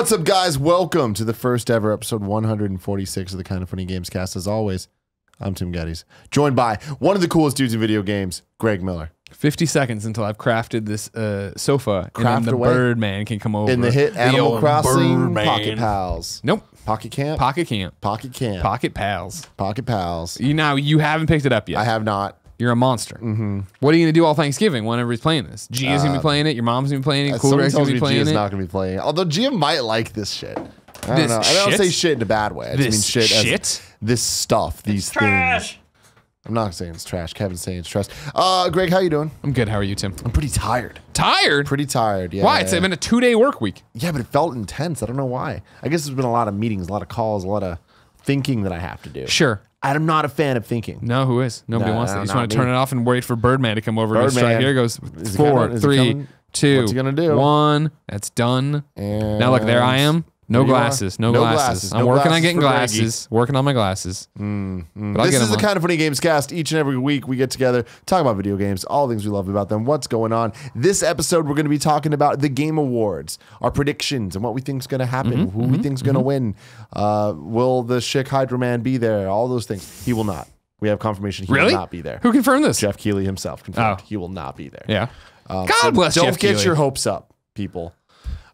What's up, guys? Welcome to the first ever episode 146 of the Kind of Funny Gamescast. As always, I'm Tim Gettys, joined by one of the coolest dudes in video games, Greg Miller. 50 seconds until I've crafted this sofa, and then the away. Birdman can come over. In the hit Animal Crossing Birdman. Pocket Pals. Nope. Pocket Camp? Pocket Camp. Pocket Camp. Pocket Pals. Pocket Pals. You haven't picked it up yet. I have not. You're a monster. Mm-hmm. What are you going to do all Thanksgiving whenever he's playing this? Gia's going to be playing it. Your mom's going to be playing it. Cool Greg's going to be playing Gia's it. not going to be playing it. Although Gia might like this shit. I don't This know. I don't shit? say shit in a bad way. I just mean shit as this stuff, these things. Trash. I'm not saying it's trash. Kevin's saying it's trash. Greg, how you doing? I'm good. How are you, Tim? I'm pretty tired. Tired? Pretty tired, yeah. Why? It's been a 2-day work week. Yeah, but it felt intense. I don't know why. I guess there's been a lot of meetings, a lot of calls, a lot of thinking that I have to do. Sure. I'm not a fan of thinking. No, who is? Nobody wants that. You just want to not turn it off and wait for Birdman to come over. Birdman. Right here goes Is he 4, coming? Is he 3, coming? 2, What's he gonna do? 1. That's done. And Now look, there I am. No there you are. glasses. No No glasses. glasses. I'm No working on glasses getting for Greggy. glasses. Working on my glasses. But I'll This get is the them on. Kind of Funny Gamescast. Each and every week we get together, talk about video games, all the things we love about them, what's going on. This episode we're going to be talking about the Game Awards, our predictions, and what we think is going to happen, who we think is going to win. Will the Chick Hydra Man be there? All those things. He will not. We have confirmation he will not be there. Who confirmed this? Jeff Keighley himself confirmed Oh. he will not be there. Yeah. So God bless don't Jeff get Keighley. your hopes up, people.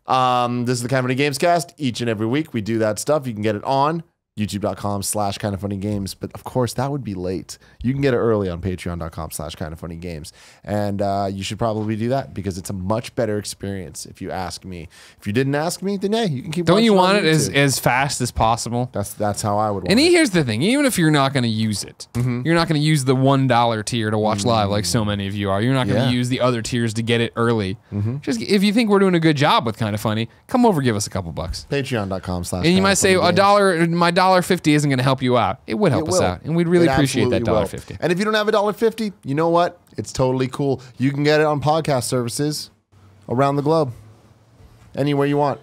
This is the Kind of Funny Gamescast. Each and every week we do that stuff. You can get it on youtube.com/kindoffunnygames. But of course, that would be late. You can get it early on patreon.com/kindoffunnygames. And you should probably do that because it's a much better experience if you ask me. If you didn't ask me, then hey, you can keep Don't you watching want on it YouTube. as fast as possible? That's how I would want And it. here's the thing, even if you're not going to use it, you're not going to use the $1 tier to watch live like so many of you are. You're not going to use the other tiers to get it early. Just if you think we're doing a good job with Kind of Funny, come over, give us a couple bucks. Patreon.com/. And you might say my $1.50 isn't going to help you out. It would help us out, and we'd really appreciate that $1.50. And if you don't have $1.50, you know what? It's totally cool. You can get it on podcast services around the globe, anywhere you want.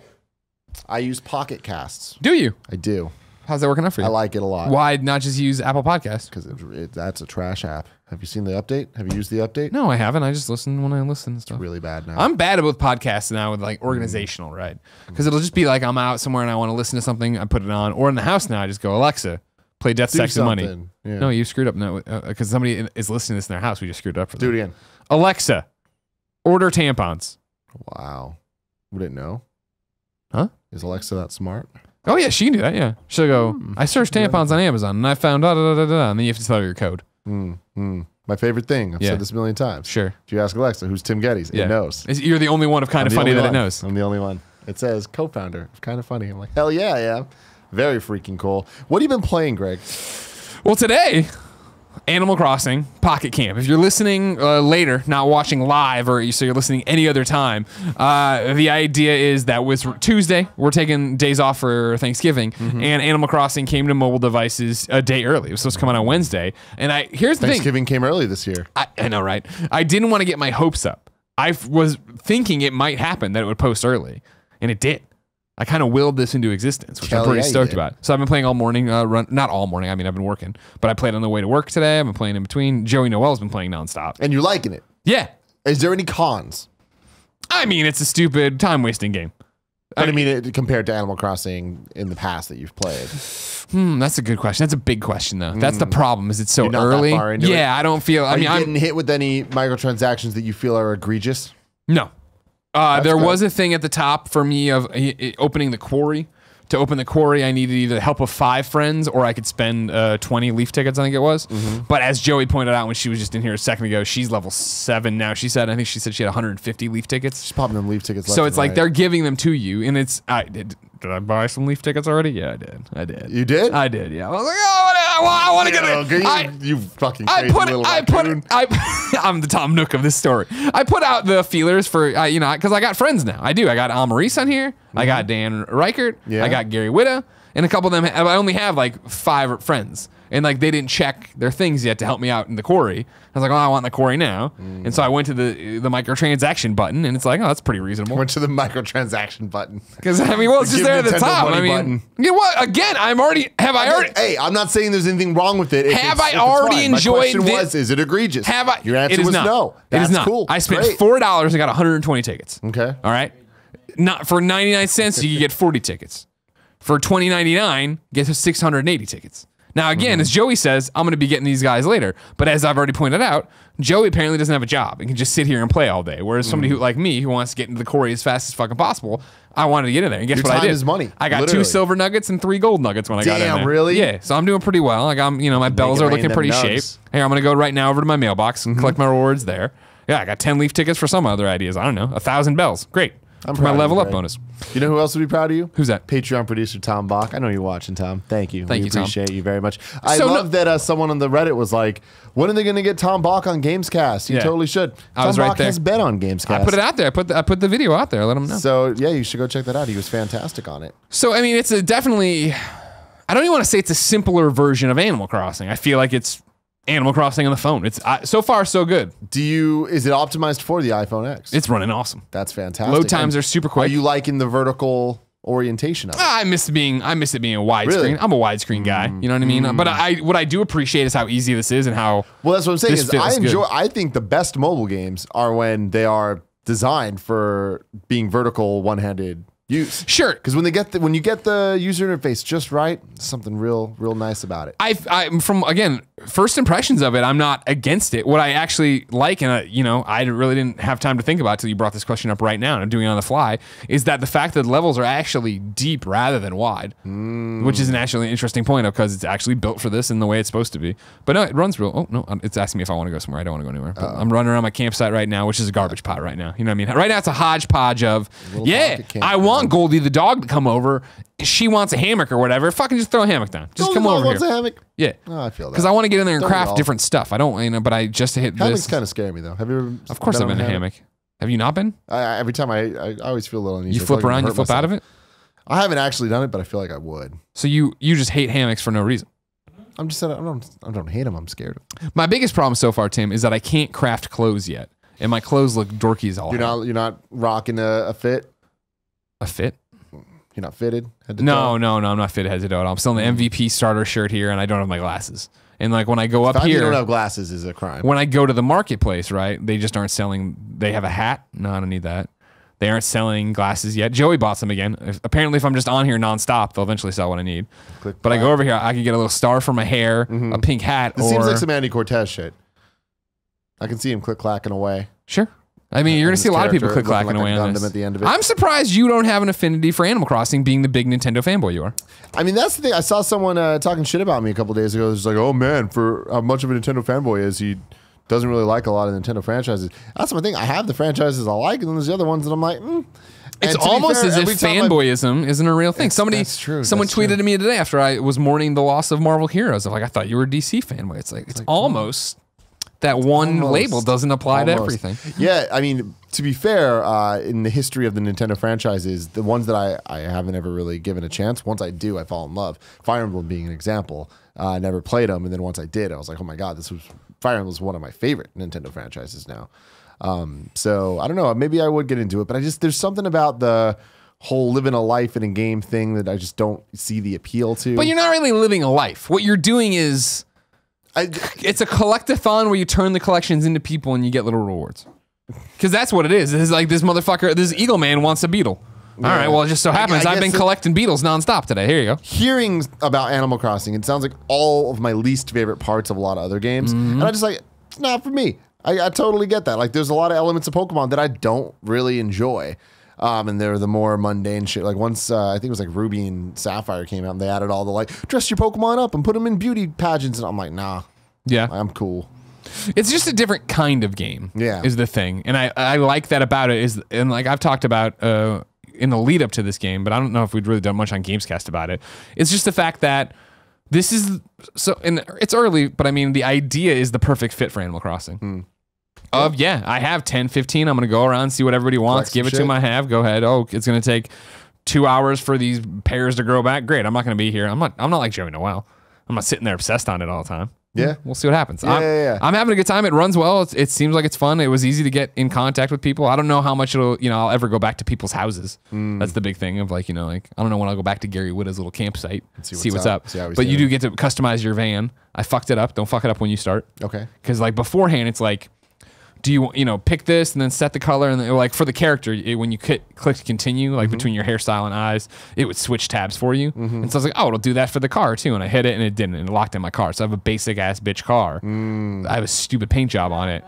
I use Pocket Casts. Do you? I do. How's that working out for you? I like it a lot. Why not just use Apple Podcasts? Because that's a trash app. Have you seen the update? Have you used the update? No, I haven't. I just listen when I listen and stuff. Really bad now. I'm bad with podcasts now with like organizational, right? Because it'll just be like I'm out somewhere and I want to listen to something, I put it on. Or in the house now, I just go, Alexa, play Death, Do Sex, and Money. something. Yeah. No, you screwed up now because somebody is listening to this in their house. We just screwed up for them. Do it again. Alexa, order tampons. Wow. Would it know? Huh? Is Alexa that smart? Oh, yeah, she can do that, yeah. She'll go, I searched tampons on Amazon and I found da-da-da-da-da, and then you have to tell her your code. My favorite thing. I've said this a million times. Sure. If you ask Alexa, who's Tim Gettys? Yeah. It knows. You're the only one of Kind of I'm the Funny only that it one. knows. I'm the only one. It says co-founder of Kind of Funny. I'm like, hell yeah, I am. Very freaking cool. What have you been playing, Greg? Well, today, Animal Crossing Pocket Camp. If you're listening later, not watching live, or so you're listening any other time, the idea is that was Tuesday. We're taking days off for Thanksgiving, and Animal Crossing came to mobile devices a day early. It was supposed to come out on Wednesday. And here's the thing. Thanksgiving came early this year. I know, right? I didn't want to get my hopes up. I was thinking it might happen, that it would post early, and it did. I kind of willed this into existence, which I'm pretty stoked about. So I've been playing all morning, not all morning. I mean, I've been working, but I played on the way to work today. I've been playing in between. Joey Noel's been playing nonstop. And you're liking it. Yeah. Is there any cons? I mean, it's a stupid time-wasting game. But I mean, compared to Animal Crossing in the past that you've played. That's a good question. That's a big question, though. That's the problem, is it's so You're not early. that far into it? I don't feel... Are I mean, you getting hit with any microtransactions that you feel are egregious? No. There good. was a thing at the top for me of opening the quarry. To open the quarry, I needed either the help of 5 friends or I could spend 20 leaf tickets, I think it was. But as Joey pointed out when she was just in here a second ago, she's level 7 now. I think she said she had 150 leaf tickets. Just popping them leaf tickets left So it's and like right. they're giving them to you, and it's... Did I buy some leaf tickets already? Yeah, I did. You did? I did, yeah. I was like, I want to get it. You fucking crazy little raccoon. I'm the Tom Nook of this story. I put out the feelers for, because I got friends now. I do. I got Maurice on here. I got Dan Reichert. Yeah. I got Gary Witta. And a couple of them, I only have like 5 friends. And like they didn't check their things yet to help me out in the quarry. I was like, oh, I want the quarry now. And so I went to the microtransaction button, and it's like, oh, that's pretty reasonable. Went to the microtransaction button. Because I mean, well, it's just there at the Nintendo top. money I mean, button. you know what? Again, Hey, I'm not saying there's anything wrong with it. Have I already enjoyed? My question was, is it egregious? Have I? Your answer It is was not. no. It is That's not. cool. I spent Great. $4 and got 120 tickets. Okay. All right. Not for 99 cents, you could get 40 tickets. For $20.99, get 680 tickets. Now, again, as Joey says, I'm going to be getting these guys later. But as I've already pointed out, Joey apparently doesn't have a job and can just sit here and play all day. Whereas somebody who, like me, who wants to get into the quarry as fast as fucking possible, I wanted to get in there. And guess Your what I time did? is money, I got literally. 2 silver nuggets and 3 gold nuggets when I got in there. Damn, really? Yeah, so I'm doing pretty well. Like my bells it are rain looking them pretty nugs. shape. Here, I'm going to go right now over to my mailbox and collect my rewards there. Yeah, I got 10 leaf tickets for some other ideas. I don't know, 1,000 bells. Great. I'm For my proud of level you, up Greg. bonus. You know who else would be proud of you? Who's that? Patreon producer Tom Bach. I know you're watching, Tom. Thank you. Thank we you, Tom. appreciate you very much. I So love that someone on the Reddit was like, when are they going to get Tom Bach on Gamescast? You Yeah. totally should. I was Tom right Bach there. has been on Gamescast. I put it out there. I put the video out there. Let them know. So, yeah, you should go check that out. He was fantastic on it. So, I mean, it's definitely, I don't even want to say it's a simpler version of Animal Crossing. I feel like it's Animal Crossing on the phone. It's so far so good. Is it optimized for the iPhone X? It's running awesome. That's fantastic. Load times are super quick. Are you liking the vertical orientation of it? I miss it being a widescreen. Really? I'm a widescreen guy. You know what I mean? But what I do appreciate is how easy this is and how Well, that's what I'm saying. this Is feels good. I think the best mobile games are when they are designed for being vertical one-handed use. Sure. Because when you get the user interface just right, something real nice about it. I'm from, again, first impressions of it, I'm not against it. What I actually like, and I really didn't have time to think about till you brought this question up right now, and I'm doing it on the fly, is that the fact that the levels are actually deep rather than wide, which is an actually interesting point because it's actually built for this in the way it's supposed to be. But no, it runs real. Oh, no, it's asking me if I want to go somewhere. I don't want to go anywhere. But I'm running around my campsite right now, which is a garbage pot right now. You know what I mean? Right now it's a hodgepodge of, pocket camp, I want Goldie the dog to come over. She wants a hammock or whatever. Fucking just throw a hammock down. Just come over Wants here. a hammock? Yeah. Oh, I feel that. Because I want to get in there and Don't we craft all? different stuff. I don't, but I just hit Hammocks this. kind of scare me though. Have you ever? Of course I've been in a hammock. Have you not been? Every time I always feel a little uneasy. You I flip feel like I'm around, you gonna flip hurt out of myself. it? I haven't actually done it, but I feel like I would. So you just hate hammocks for no reason. I don't hate them. I'm scared of them. My biggest problem so far, Tim, is that I can't craft clothes yet. And my clothes look dorky as all hell. You're not rocking a fit. A fit? You're not fitted. Head to No, toe? I'm not fit head to toe at all. I'm still in the MVP starter shirt here, and I don't have my glasses. And like when I go up The fact you here, don't have glasses is a crime. when I go to the marketplace, right? They just aren't selling. They have a hat. No, I don't need that. They aren't selling glasses yet. Joey bought some again. Apparently, if I'm just on here nonstop, they'll eventually sell what I need. Click But I back. go over here, I can get a little star for my hair, a pink hat, This or seems like some Andy Cortez shit. I can see him click-clacking away. sure. I mean, you're gonna And see a his lot of people character click clacking looking away like a on Gundam this. at the end of it. I'm surprised you don't have an affinity for Animal Crossing, being the big Nintendo fanboy you are. I mean, that's the thing. I saw someone talking shit about me a couple days ago. It's like, oh man, for how much of a Nintendo fanboy is he? Doesn't really like a lot of Nintendo franchises. That's my thing. I have the franchises I like, and then there's the other ones that I'm like, It's And to be almost fair, as if every time I- fanboyism isn't a real thing. that's true. Someone That's tweeted true. to me today after I was mourning the loss of Marvel Heroes. I'm like, I thought you were a DC fanboy. It's like, it's almost that one Almost. label doesn't apply to Almost. everything. Yeah, I mean, to be fair, in the history of the Nintendo franchises, the ones that I haven't ever really given a chance, once I do, I fall in love. Fire Emblem being an example. I never played them, and then once I did, I was like, oh my god, Fire Emblem was one of my favorite Nintendo franchises now. So I don't know, maybe I would get into it, but there's something about the whole living a life in a game thing that I just don't see the appeal to. But you're not really living a life. What you're doing is it's a collectathon where you turn the collections into people and you get little rewards. Because that's what it is. It's like this motherfucker, this Eagle Man wants a beetle. All right, well, it just so happens I've been collecting beetles nonstop today. Here you go. Hearing about Animal Crossing, it sounds like all of my least favorite parts of a lot of other games. And I just like, it's not for me. I totally get that. Like, there's a lot of elements of Pokemon that I don't really enjoy. And they're the more mundane shit. Like once, I think it was like Ruby and Sapphire came out and they added all the like, dress your Pokemon up and put them in beauty pageants. And I'm like, nah, Yeah. I'm cool. It's just a different kind of game. Yeah. Is the thing. And I like that about it and like I've talked about in the lead up to this game, but I don't know if we'd really done much on Gamescast about it. It's just the fact that this is so, and it's early, but I mean, the idea is the perfect fit for Animal Crossing. I have 10, 15. I'm going to go around, see what everybody wants, Collect give it some to shit. them. I have. Go ahead. Oh, it's going to take 2 hours for these pears to grow back. Great. I'm not going to be here. I'm not like Joey Noel. I'm not sitting there obsessed on it all the time. Yeah. We'll see what happens. Yeah. I'm having a good time. It runs well. It seems like it's fun. It was easy to get in contact with people. I don't know how much I'll ever go back to people's houses. That's the big thing of like, I don't know when I'll go back to Gary Witta's little campsite, see what's up. See how he's But you doing. do get to customize your van. I fucked it up. Don't fuck it up when you start. Okay. Because like beforehand, it's like do you pick this and then set the color, and then, like for the character, when you click continue, like between your hairstyle and eyes, it would switch tabs for you. And so I was like, oh, it'll do that for the car too. And I hit it and it didn't, and it locked in my car. So I have a basic ass bitch car. I have a stupid paint job on it,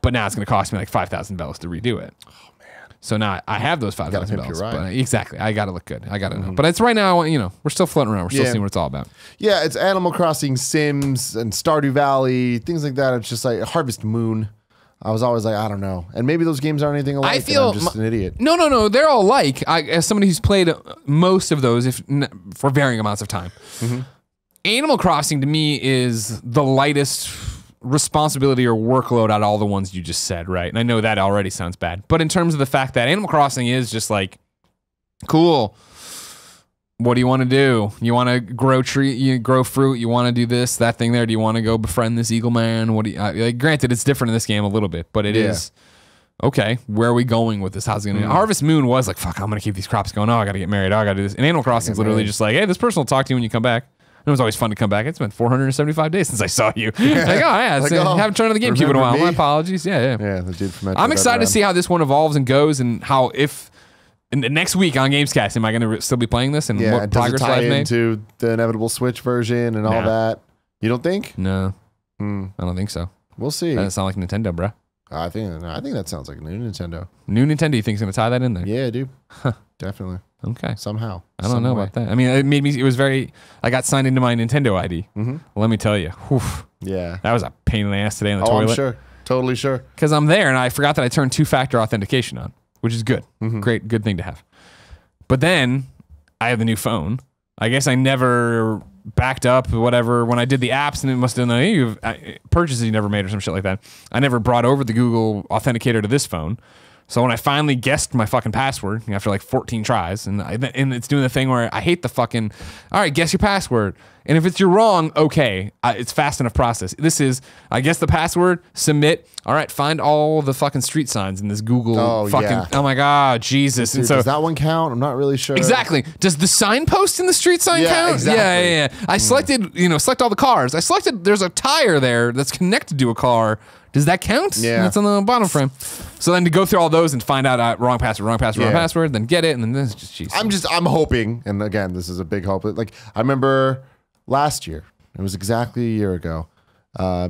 but now it's going to cost me like 5,000 bells to redo it. Oh man! So now I have those 5,000 bells. But exactly, I got to look good. I got to know. But it's right now. We're still floating around. We're still seeing what it's all about. Yeah, it's Animal Crossing, Sims, and Stardew Valley, things like that. It's just like Harvest Moon. I was always like, I don't know. And maybe those games aren't anything alike. I feel I'm just an idiot. No. They're all alike. As somebody who's played most of those, for varying amounts of time, Animal Crossing to me is the lightest responsibility or workload out of all the ones you just said, right? And I know that already sounds bad. But in terms of the fact that Animal Crossing is just like, cool. What do you want to do? You want to grow grow fruit? You want to do this, that thing there? Do you want to go befriend this eagle man? What do you granted, it's different in this game a little bit, but it is okay. Where are we going with this? How's it going to Harvest Moon was like, fuck, I'm going to keep these crops going. Oh, I got to get married. Oh, I got to do this. And Animal Crossing is literally just like, hey, this person will talk to you when you come back. And it was always fun to come back. It's been 475 days since I saw you. Like, oh, yeah. Haven't turned on the GameCube in a while. My apologies. Yeah. Yeah, the dude from I'm excited to see how this one evolves and goes, and how in the next week on Gamescast, am I going to still be playing this, and what progress I've made? Into the inevitable Switch version and all that? You don't think? No. I don't think so. We'll see. That doesn't sound like Nintendo, bro. I think that sounds like a new Nintendo. New Nintendo, you think is going to tie that in there? Yeah, dude. Definitely. Okay. Somehow. I don't know about that. I mean, it was very, I got signed into my Nintendo ID. Well, let me tell you. Whew, that was a pain in the ass today in the toilet. I'm sure. Totally sure. Because I'm there and I forgot that I turned 2-factor authentication on, which is good. Good thing to have. But then I have the new phone. I guess I never backed up whatever when I did the apps, and it must have done purchases you never made or some shit like that. I never brought over the Google Authenticator to this phone. So when I finally guessed my fucking password after like 14 tries, and it's doing the thing where I hate the fucking, all right, guess your password. And if it's wrong, okay, it's fast enough process. This is, I guess the password, submit. All right, find all the fucking street signs in this Google oh my God, Jesus. Dude, and so, does that one count? I'm not really sure. Exactly. Does the signpost in the street sign count? Exactly. Yeah. I selected, select all the cars. I selected, there's a tire there that's connected to a car. Does that count? Yeah. That's on the bottom frame. So then to go through all those and find out wrong password, then get it, and then this is just Jesus. I'm hoping, and again, this is a big hope. Like I remember last year, it was exactly a year ago,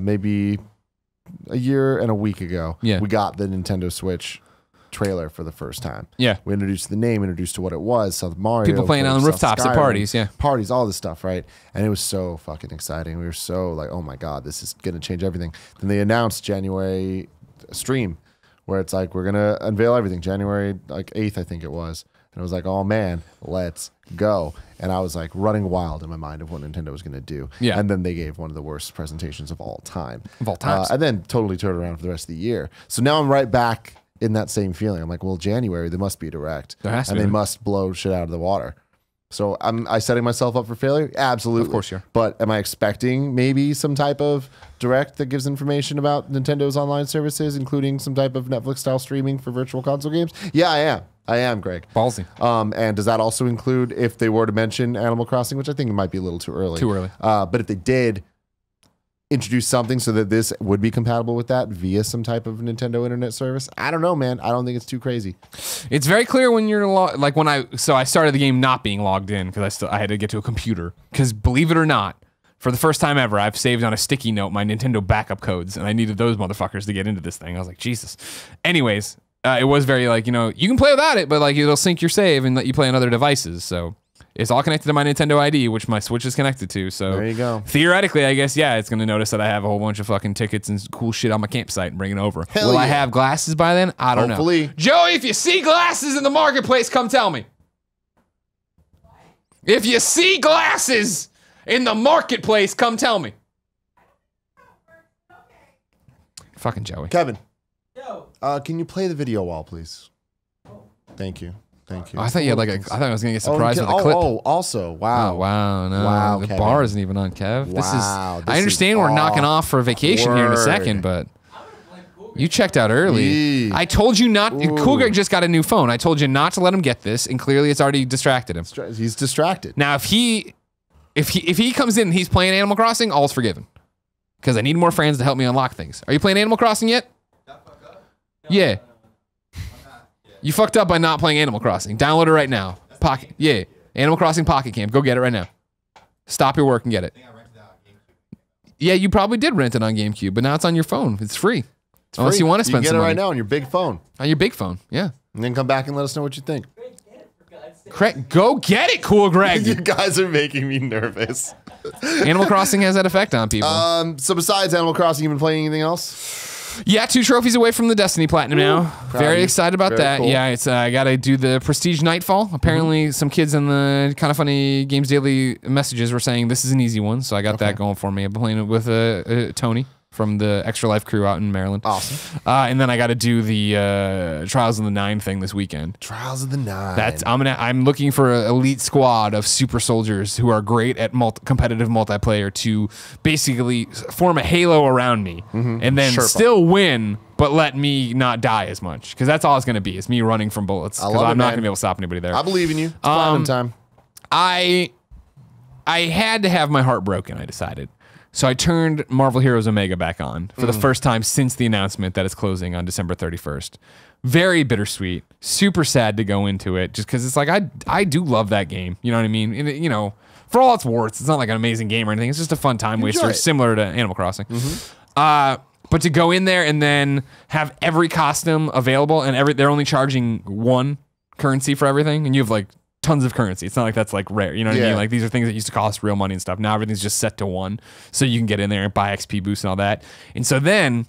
maybe a year and a week ago. Yeah. We got the Nintendo Switch trailer for the first time. Yeah. We introduced the name, introduced to what it was, South Mario. People playing on the rooftops at parties, Parties, all this stuff, right? And it was so fucking exciting. We were so like, oh my God, this is going to change everything. Then they announced January stream where it's like, we're going to unveil everything. January like 8th, I think it was. And I was like, oh man, let's go. And I was like running wild in my mind of what Nintendo was going to do. Yeah. And then they gave one of the worst presentations of all time. Of all time. And then totally turned around for the rest of the year. So now I'm right back in that same feeling. I'm like, well, January, there must be a direct. There has to be. And they must blow shit out of the water. So am I setting myself up for failure? Absolutely. Of course you are. But am I expecting maybe some type of direct that gives information about Nintendo's online services, including some type of Netflix-style streaming for virtual console games? Yeah, I am. I am, Greg. Ballsy. And does that also include if they were to mention Animal Crossing, which I think it might be a little too early. Too early. But if they did introduce something so that this would be compatible with that via some type of Nintendo internet service, I don't know, man. I don't think it's too crazy. It's very clear when you're like when I started the game not being logged in because I had to get to a computer, because believe it or not, for the first time ever, I've saved on a sticky note my Nintendo backup codes, and I needed those motherfuckers to get into this thing. I was like, Jesus. Anyways, it was very like, you can play without it, but like it'll sync your save and let you play on other devices. So it's all connected to my Nintendo ID, which my Switch is connected to. So there you go. Theoretically, I guess, yeah, it's going to notice that I have a whole bunch of fucking tickets and cool shit on my campsite and bring it over. Will I have glasses by then? I don't know. Joey, if you see glasses in the marketplace, come tell me. If you see glasses in the marketplace, come tell me. Fucking Joey. Kevin. Can you play the video wall, please? Thank you. Thank you. Oh, I thought you had I thought I was gonna get surprised with a clip. Also, wow. Oh, wow, no. Wow, the Kevin. bar isn't even on, Kev. Wow, I understand we're knocking off for a vacation here in a second, but you checked out early. I told you not. Cool Greg just got a new phone. I told you not to let him get this, and clearly it's already distracted him. He's distracted. Now, if he comes in and he's playing Animal Crossing, all's forgiven. Because I need more friends to help me unlock things. Are you playing Animal Crossing yet? Yeah. You fucked up by not playing Animal Crossing. Download it right now. Pocket. Yeah. Animal Crossing Pocket Camp. Go get it right now. Stop your work and get it. Yeah, you probably did rent it on GameCube, but now it's on your phone. It's free. Unless you want to spend some money. You can get it right now on your big phone. On your big phone, yeah. And then come back and let us know what you think. Craig, go get it, Cool Greg. You guys are making me nervous. Animal Crossing has that effect on people. So besides Animal Crossing, you been playing anything else? Yeah, 2 trophies away from the Destiny Platinum now. Very excited about that. Cool. Yeah, it's I got to do the Prestige Nightfall. Apparently, some kids in the Kind of Funny Games Daily messages were saying this is an easy one, so I got that going for me. I've been playing it with Tony from the Extra Life crew out in Maryland. Awesome. And then I got to do the Trials of the Nine thing this weekend. Trials of the Nine. I'm looking for an elite squad of super soldiers who are great at competitive multiplayer to basically form a halo around me and then still win, but let me not die as much. Because that's all it's going to be. It's me running from bullets. Because I'm not going to be able to stop anybody there. I believe in you. It's platinum time. I had to have my heart broken, I decided. So I turned Marvel Heroes Omega back on for the first time since the announcement that it's closing on December 31st. Very bittersweet. Super sad to go into it just because it's like I do love that game. You know what I mean? And you know, for all its warts, it's not like an amazing game or anything. It's just a fun time waster, similar to Animal Crossing. But to go in there and then have every costume available and they're only charging 1 currency for everything, and you have like tons of currency. It's not like that's like rare. You know what I mean? Like these are things that used to cost real money and stuff. Now everything's just set to 1. So you can get in there and buy XP boosts and all that. And so then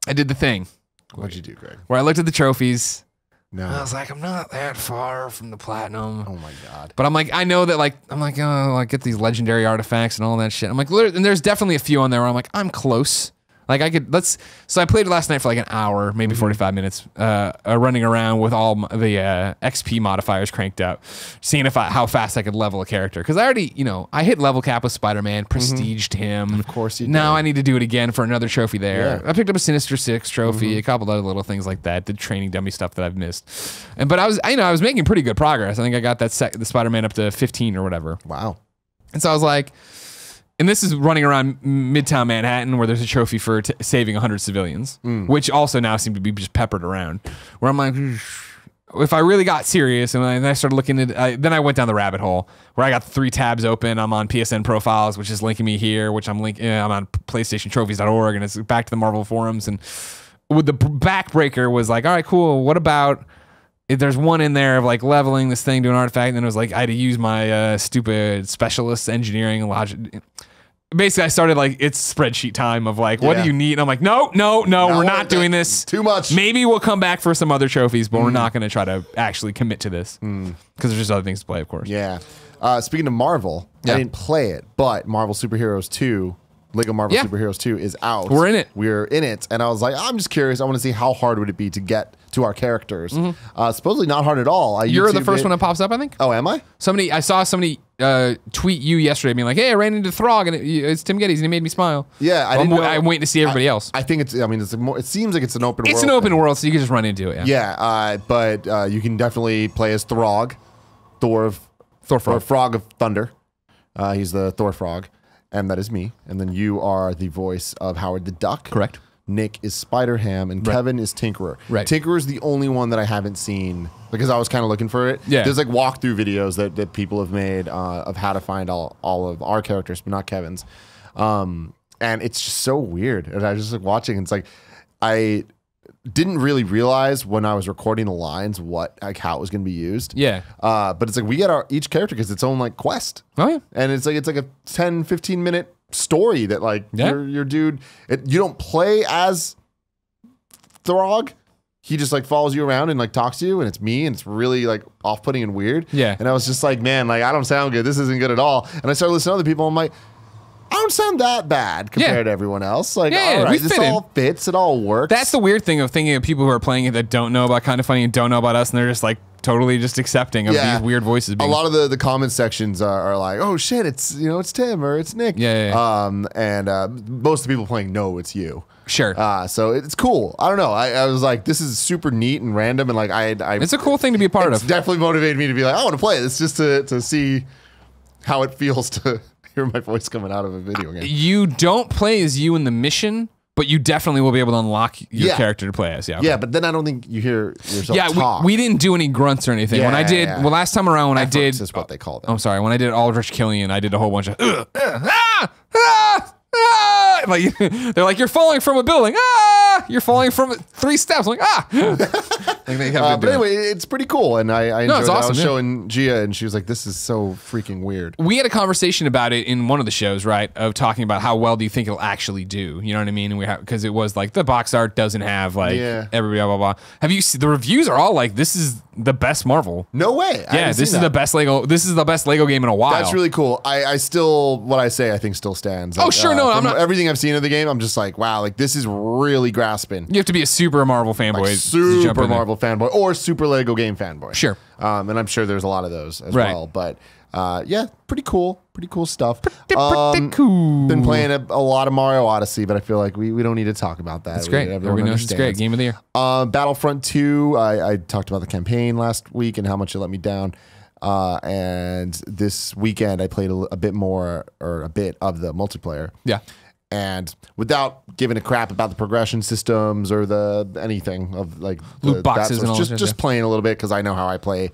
I did the thing. What'd you do, Greg? Where I looked at the trophies. No. I was like, I'm not that far from the platinum. Oh my God. But I'm like, I know that oh, I get these legendary artifacts and all that shit. I'm like, and there's definitely a few on there where I'm like, I'm close. Like so I played it last night for like an hour, maybe 45 minutes, running around with all the XP modifiers cranked up, seeing how fast I could level a character. Because I already, I hit level cap with Spider-Man, prestiged him. Of course you did. Now I need to do it again for another trophy there. Yeah. I picked up a Sinister Six trophy, a couple other little things like that, did training dummy stuff that I've missed. But I was making pretty good progress. I think I got the Spider-Man up to 15 or whatever. Wow. And so I was like, and this is running around Midtown Manhattan where there's a trophy for saving 100 civilians, which also now seem to be just peppered around. Where I'm like, if I really got serious, and then I started looking at, then I went down the rabbit hole where I got the 3 tabs open. I'm on PSN profiles, which is linking me here, which I'm on PlayStationTrophies.org, and it's back to the Marvel forums. And with the backbreaker was like, all right, cool. What about if there's one in there of like leveling this thing to an artifact, and then it was like I had to use my stupid specialist engineering and logic. Basically, I started like it's spreadsheet time of like, what do you need? And I'm like, no, we're not doing this. Too much. Maybe we'll come back for some other trophies, but we're not going to try to actually commit to this because there's just other things to play, of course. Yeah. Speaking of Marvel, I didn't play it, but Marvel Superheroes 2, Lego Marvel Superheroes 2 is out. We're in it. We're in it. And I was like, I'm just curious. I want to see how hard would it be to get to our characters. Supposedly not hard at all. You're the first one that pops up, I think. Oh, am I? I saw somebody tweet you yesterday being like, hey, I ran into Throg and it's Tim Gettys and he made me smile. Yeah. I'm waiting to see everybody else. I think it seems like it's an open world. It's an open world, so you can just run into it. Yeah. But you can definitely play as Throg, Thor Frog. Or Frog of Thunder. He's the Thor Frog. And that is me. And then you are the voice of Howard the Duck. Correct. Nick is Spider-Ham, and Kevin is Tinkerer. Right. Tinkerer is the only one that I haven't seen because I was kind of looking for it. Yeah. There's like walkthrough videos that people have made of how to find all of our characters, but not Kevin's. And it's just so weird. And I was just like watching, and it's like I didn't really realize when I was recording the lines how it was going to be used. Yeah. But it's like we get each character because its own like quest. Oh yeah. And it's like a 10, 15 minute story that like your dude, you don't play as Throg. He just like follows you around and like talks to you, and it's me, and it's really like off-putting and weird. Yeah. And I was just like, man, like I don't sound good. This isn't good at all. And I started listening to other people. I'm like, I don't sound that bad compared to everyone else. Like, all right, this all fits. It all works. That's the weird thing of thinking of people who are playing it that don't know about Kind of Funny and don't know about us, and they're just like totally just accepting of these weird voices. A lot of the comment sections are like, oh shit, it's it's Tim or it's Nick. And most of the people playing know it's you. Sure. So it's cool. I don't know. I was like, this is super neat and random, and like it's a cool thing to be a part of. It's definitely motivated me to be like, I want to play this just to see how it feels to hear my voice coming out of a video game. You don't play as you in the mission, But you definitely will be able to unlock your Yeah. character to play as. Yeah. Okay. Yeah, but then I don't think you hear yourself Yeah, talk. we didn't do any grunts or anything. When I did, well, last time around when I did, Efforts is what they call them. I'm sorry, when I did Aldrich Killian, I did a whole bunch of like they're like, you're falling from a building, you're falling from 3 steps, I'm like like they have But anyway, it's pretty cool, and I enjoyed it's it. awesome, I was yeah. showing Gia, and she was like, "This is so freaking weird." we had a conversation about it in one of the shows, right? Of talking about how well do you think it'll actually do? You know what I mean? And we because it was like the box art doesn't have like everybody blah blah blah. Have you seen the reviews are all like this is the best Marvel? No way. Yeah, this is the best Lego. This is the best Lego game in a while. That's really cool. I still, what I say, I think still stands. Like, sure, no, I'm from not. Everything I've seen of the game, I'm just like, wow, like this is really grasping. You have to be a super Marvel fanboy, Like, to jump super in there. Marvel fanboy or super Lego game fanboy. Sure. And I'm sure there's a lot of those as Right. well. But yeah, pretty cool stuff. Pretty cool. Been playing a lot of Mario Odyssey, but I feel like we don't need to talk about that. It's great. Everyone Everybody knows it's great. understands. Game of the year. Battlefront 2, I talked about the campaign last week and how much it let me down. And this weekend, I played a bit more, or a bit of the multiplayer. Yeah. And without giving a crap about the progression systems or the anything of like Loot boxes and all that, just playing a little bit because I know how I play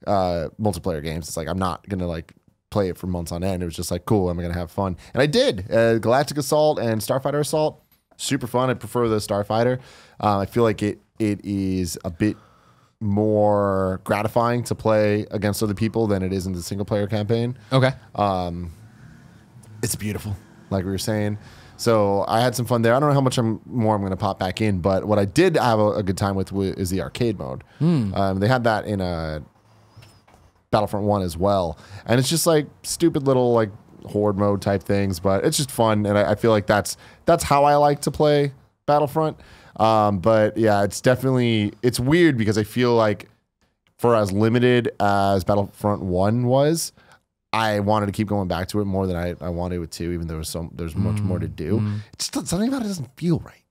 multiplayer games. It's like I'm not gonna like play it for months on end. It was just like cool. I'm gonna have fun, and I did. Galactic Assault and Starfighter Assault, super fun. I prefer the Starfighter. I feel like it is a bit more gratifying to play against other people than it is in the single player campaign. Okay. It's beautiful, like we were saying. So I had some fun there. I don't know how much more I'm going to pop back in, but what I did have a good time with is the arcade mode. They had that in Battlefront 1 as well. And it's just like stupid little like horde mode type things, but it's just fun. And I feel like that's how I like to play Battlefront. But yeah, it's weird because I feel like for as limited as Battlefront 1 was, I wanted to keep going back to it more than I wanted with 2, even though there's much more to do. It's just something about it doesn't feel right.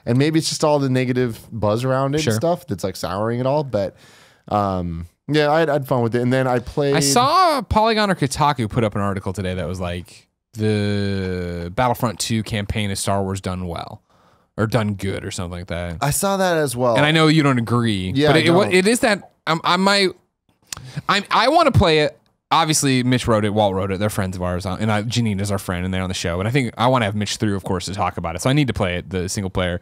And maybe it's just all the negative buzz around it and stuff that's like souring it all. But yeah, I had fun with it. And then I played. I saw Polygon or Kotaku put up an article today that was like the Battlefront 2 campaign of Star Wars done well. Or done good or something like that. I saw that as well. And I know you don't agree. Yeah, but it is that I want to play it. Obviously, Mitch wrote it, Walt wrote it. They're friends of ours, and Janina's our friend, and they're on the show. And I think I want to have Mitch through, of course, to talk about it. So I need to play it, the single player.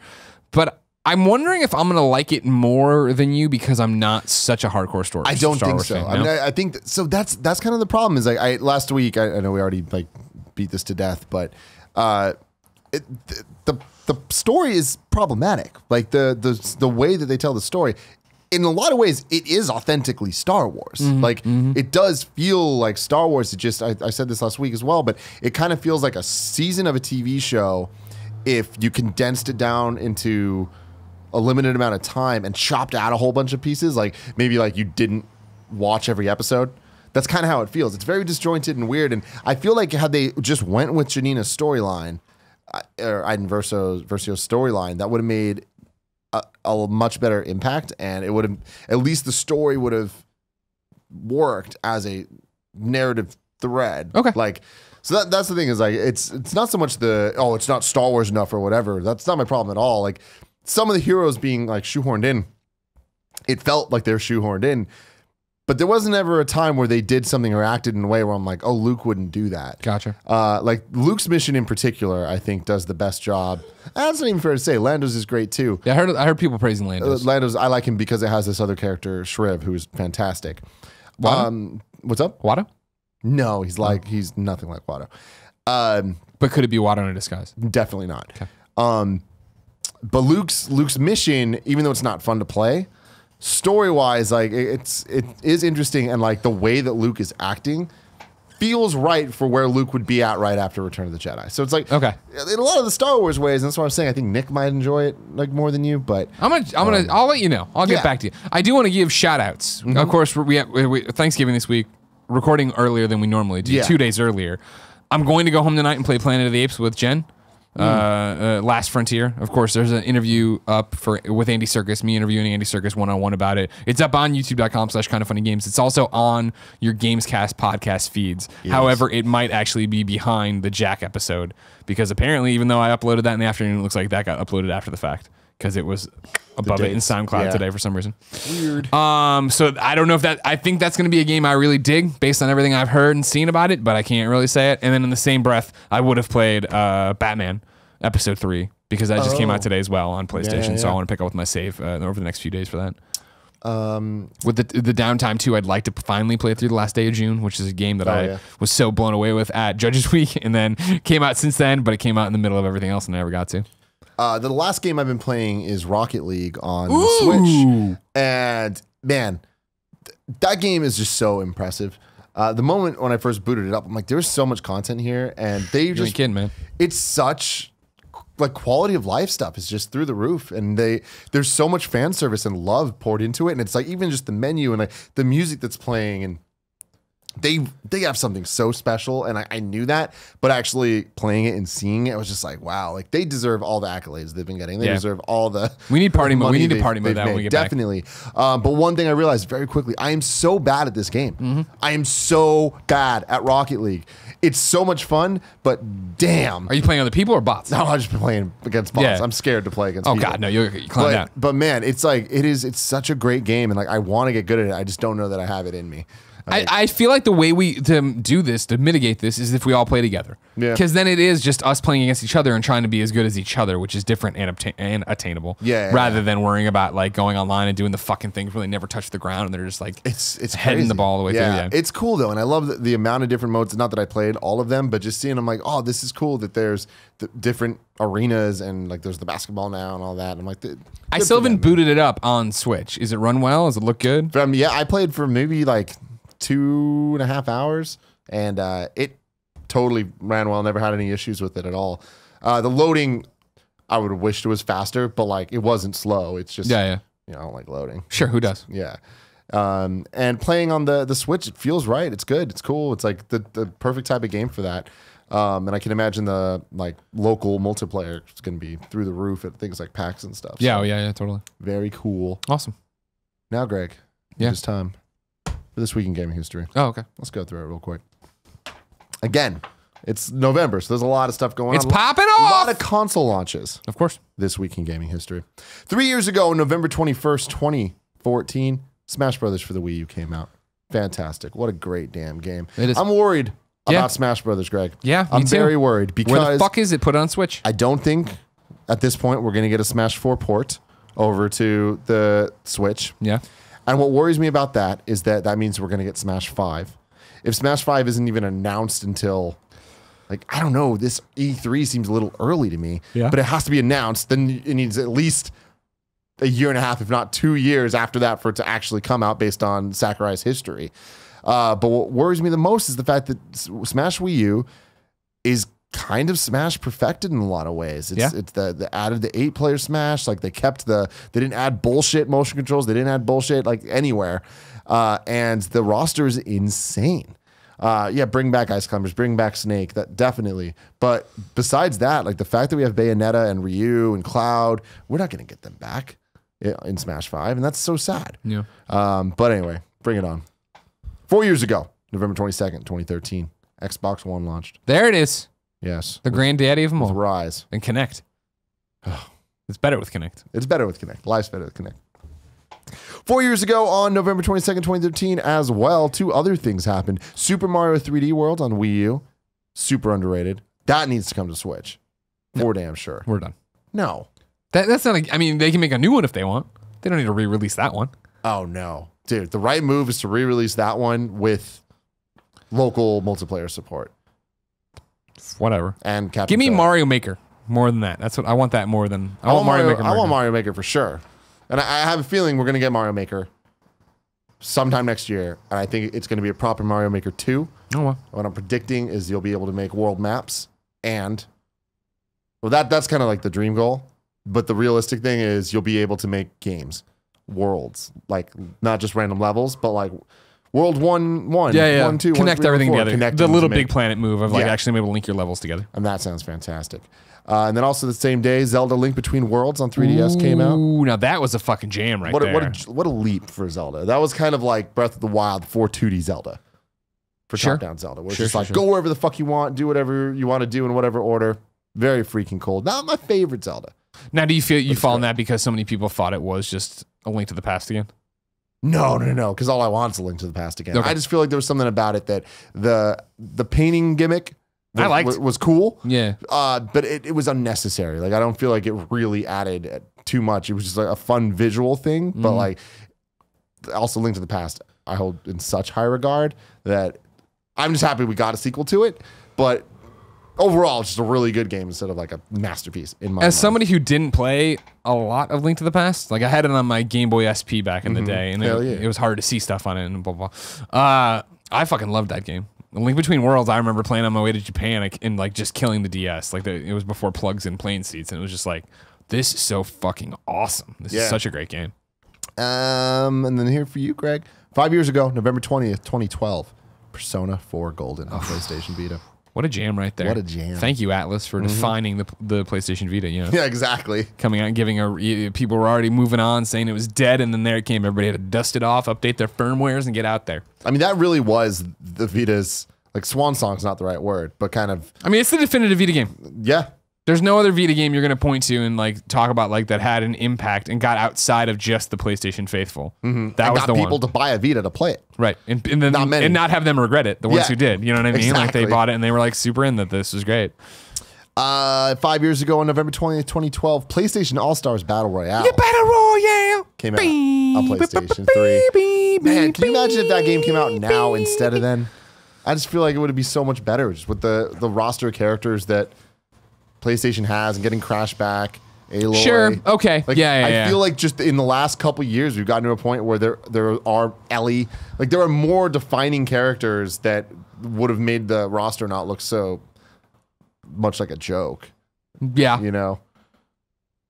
But I'm wondering if I'm going to like it more than you because I'm not such a hardcore story. I don't Star think Wars so. fan, I mean, no? I think so. That's kind of the problem. Is like last week. I know we already like beat this to death, but the story is problematic. Like the way that they tell the story. In a lot of ways, it is authentically Star Wars. Like it does feel like Star Wars. It just I said this last week as well, but it kind of feels like a season of a TV show if you condensed it down into a limited amount of time and chopped out a whole bunch of pieces. Like maybe like you didn't watch every episode. That's kind of how it feels. It's very disjointed and weird. And I feel like had they just went with Janina's storyline or Iden Versio's storyline, that would have made a much better impact, and it would have at least the story would have worked as a narrative thread. Okay, like so that's the thing is like it's not so much it's not Star Wars enough or whatever. That's not my problem at all. Like some of the heroes being like shoehorned in, it felt like they're shoehorned in. But there wasn't ever a time where they did something or acted in a way where I'm like, oh, Luke wouldn't do that. Gotcha. Like Luke's mission in particular, I think does the best job. That's not even fair to say. Lando's is great too. Yeah, I heard people praising Lando's. Lando's, I like him because it has this other character, Shriv, who's fantastic. Watto? What's up? Watto? No, he's nothing like Watto. But could it be Watto in a disguise? Definitely not. Okay. But Luke's mission, even though it's not fun to play, story-wise, like it is interesting, and like the way that Luke is acting feels right for where Luke would be at right after Return of the Jedi. So it's like okay, in a lot of the Star Wars ways, and that's what I'm saying. I think Nick might enjoy it like more than you, but I'll let you know. I'll get back to you. I do want to give shout-outs. Of course, we have Thanksgiving this week, recording earlier than we normally do, 2 days earlier. I'm going to go home tonight and play Planet of the Apes with Jen. Last Frontier. Of course, there's an interview up with Andy Serkis, me interviewing Andy Serkis one-on-one about it. It's up on youtube.com/kindoffunnygames. It's also on your Gamescast podcast feeds. Yes. However, it might actually be behind the Jack episode because apparently, even though I uploaded that in the afternoon, it looks like that got uploaded after the fact because it was above it in SoundCloud today for some reason. Weird. So I don't know if that, I think that's going to be a game I really dig based on everything I've heard and seen about it, but I can't really say it. And then in the same breath, I would have played Batman Episode 3 because that just came out today as well on PlayStation. So I want to pick up with my save over the next few days for that. With the downtime too, I'd like to finally play through The Last Day of June, which is a game that I was so blown away with at Judges Week and then came out since then, but it came out in the middle of everything else and I never got to. The last game I've been playing is Rocket League on the Switch. And man, that game is just so impressive. The moment when I first booted it up, I'm like, there's so much content here. And they just, kidding, man. It's such like quality of life stuff is just through the roof. And there's so much fan service and love poured into it. And it's like, even just the menu and like the music that's playing and they have something so special, and I knew that, but actually playing it and seeing it, I was just like, wow, like they deserve all the accolades they've been getting. They deserve all the. We need party mode. We need to party mode that when we get definitely. But one thing I realized very quickly, I am so bad at this game. I am so bad at Rocket League. It's so much fun, but damn. Are you playing other people or bots? No, I've just been playing against bots. Yeah. I'm scared to play against people. Oh God, no, you climb down. But man, it's like it's such a great game, and like I want to get good at it. I just don't know that I have it in me. I feel like the way to do this, to mitigate this, is if we all play together. Yeah. Because then it is just us playing against each other and trying to be as good as each other, which is different and attainable. Rather than worrying about like going online and doing the fucking things where they never touch the ground and they're just like it's heading the ball the way through. Yeah, it's cool though, and I love the amount of different modes. Not that I played all of them, but just seeing them like, oh, this is cool that there's the different arenas and like there's the basketball now and all that. And I'm like, I still haven't booted it up on Switch. Is it run well? Does it look good? Yeah, I played for maybe like 2.5 hours, and it totally ran well. Never had any issues with it at all. The loading, I would have wished it was faster, but like it wasn't slow. It's just you know, I don't like loading. Sure, who does? Yeah. And playing on the Switch, it feels right. It's good. It's cool. It's like the perfect type of game for that. And I can imagine the like local multiplayer is going to be through the roof at things like PAX and stuff. Yeah, so yeah, totally. Very cool. Awesome. Now, Greg, it's time for This Week in Gaming History. Oh, okay. Let's go through it real quick. Again, it's November, so there's a lot of stuff going on. It's popping off! A lot of console launches. Of course. This Week in Gaming History. 3 years ago, November 21st, 2014, Smash Brothers for the Wii U came out. Fantastic. What a great damn game. It is. I'm worried about Smash Brothers, Greg. Yeah, I'm very worried because where the fuck is it put on Switch? I don't think at this point we're going to get a Smash 4 port over to the Switch. Yeah. And what worries me about that is that means we're going to get Smash 5. If Smash 5 isn't even announced until, like, I don't know, this E3 seems a little early to me. Yeah. But it has to be announced. Then it needs at least a year and a half, if not 2 years after that for it to actually come out based on Sakurai's history. But what worries me the most is the fact that Smash Wii U is kind of Smash perfected in a lot of ways. It's the added the 8-player Smash. Like they didn't add bullshit motion controls. They didn't add bullshit like anywhere. And the roster is insane. Bring back Ice Climbers, bring back Snake, that definitely. But besides that, like the fact that we have Bayonetta and Ryu and Cloud, we're not going to get them back in Smash 5. And that's so sad. Yeah. But anyway, bring it on. 4 years ago, November 22nd, 2013, Xbox One launched. There it is. Yes. The granddaddy of them all. Rise. And Kinect. It's better with Kinect. It's better with Kinect. Life's better with Kinect. 4 years ago, on November 22nd, 2013, as well, 2 other things happened. Super Mario 3D World on Wii U. Super underrated. That needs to come to Switch. For damn sure. We're done. No. That's not like, I mean, they can make a new one if they want. They don't need to re-release that one. Oh, no. Dude, the right move is to re-release that one with local multiplayer support. Whatever. And Captain Give me Toad. Mario Maker more than that. That's what I want. That more than I want Mario Maker. I want Mario Maker for sure. And I have a feeling we're going to get Mario Maker sometime next year. And I think it's going to be a proper Mario Maker 2. Oh, well. What I'm predicting is you'll be able to make world maps. And well, that's kind of like the dream goal. But the realistic thing is you'll be able to make games, worlds, like not just random levels, but like World 1, Yeah. 1, 2, 1, Connect 3, everything 4, together. connecting The little to make- big planet move of like Yeah. actually being able to link your levels together. And that sounds fantastic. And then also the same day, Zelda Link Between Worlds on 3DS came out. Ooh, now that was a fucking jam right there. What a leap for Zelda. That was kind of like Breath of the Wild for 2D Zelda. For Sure. top-down Zelda. Where it's Sure, just sure, like, sure. go wherever the fuck you want, do whatever you want to do in whatever order. Very freaking cool. Not my favorite Zelda. Now, do you feel you fall in that because so many people thought it was just a Link to the Past again? No, because all I want is a Link to the Past again. Okay. I just feel like there was something about it that the painting gimmick I liked. was cool. Yeah. But it was unnecessary. Like I don't feel like it really added too much. It was just like a fun visual thing. But like also Link to the Past, I hold in such high regard that I'm just happy we got a sequel to it. But overall, it's just a really good game instead of like a masterpiece in my As mind. somebody who didn't play a lot of Link to the Past, like I had it on my Game Boy SP back in the day, and Hell yeah. it was hard to see stuff on it and blah blah. I fucking loved that game. Link Between Worlds, I remember playing on my way to Japan and like just killing the DS. Like it was before plugs and plane seats, and it was just like, this is so fucking awesome. This is such a great game. And then here for you, Greg. 5 years ago, November 20th, 2012, Persona 4 Golden on PlayStation Vita. What a jam right there. What a jam. Thank you, Atlas, for defining the PlayStation Vita. You know, Yeah, exactly. coming out and giving people were already moving on, saying it was dead, and then there it came. Everybody had to dust it off, update their firmwares, and get out there. I mean, that really was the Vita's, like, swan song's not the right word, but kind of, I mean, it's the definitive Vita game. yeah. There's no other Vita game you're going to point to and like talk about like that had an impact and got outside of just the PlayStation faithful. That And was got the people one, to buy a Vita to play it. right? And then Not many. and not have them regret it. The ones Yeah, who did, you know what I mean? Like they exactly. bought it and they were like super in that this was great. 5 years ago on November 20th, 2012, PlayStation All-Stars Battle Royale Battle Royale came out on PlayStation 3. Man, can you imagine if that game came out now instead of then? I just feel like it would be so much better just with the roster of characters that PlayStation has and getting Crash back, Aloy. Sure. Okay. Like, Yeah. I feel like just in the last couple years, we've gotten to a point where there are Ellie. Like there are more defining characters that would have made the roster not look so much like a joke. Yeah. You know,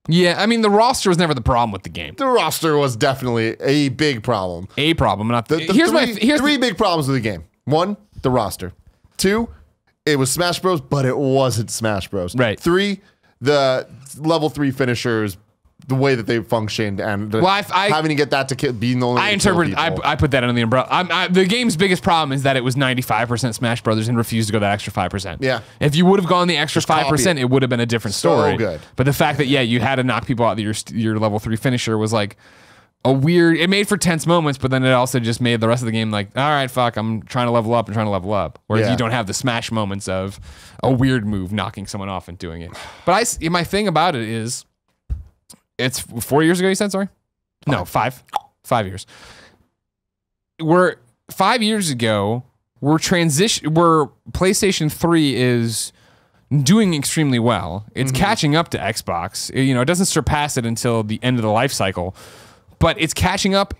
Yeah. I mean, the roster was never the problem with the game. the roster was definitely a big problem. A problem, not The here's three big problems with the game. One, the roster. Two, it was Smash Bros, but it wasn't Smash Bros. Right. 3, the level 3 finishers, the way that they functioned, and having to get that to being the only. I interpret. I put that under the umbrella. The game's biggest problem is that it was 95% Smash Brothers and refused to go that extra 5%. Yeah. If you would have gone the extra copy 5%, it. it would have been a different So story. good. But the fact that you had to knock people out of your level 3 finisher was like a weird. It made for tense moments, but then it also just made the rest of the game like, all right, fuck, I'm trying to level up and trying to level up. Whereas Yeah. you don't have the Smash moments of a weird move knocking someone off and doing it. But my thing about it is, it's 4 years ago. You said sorry. No, 5 years. We're 5 years ago. Where PlayStation 3 is doing extremely well. It's catching up to Xbox. It doesn't surpass it until the end of the life cycle, but it's catching up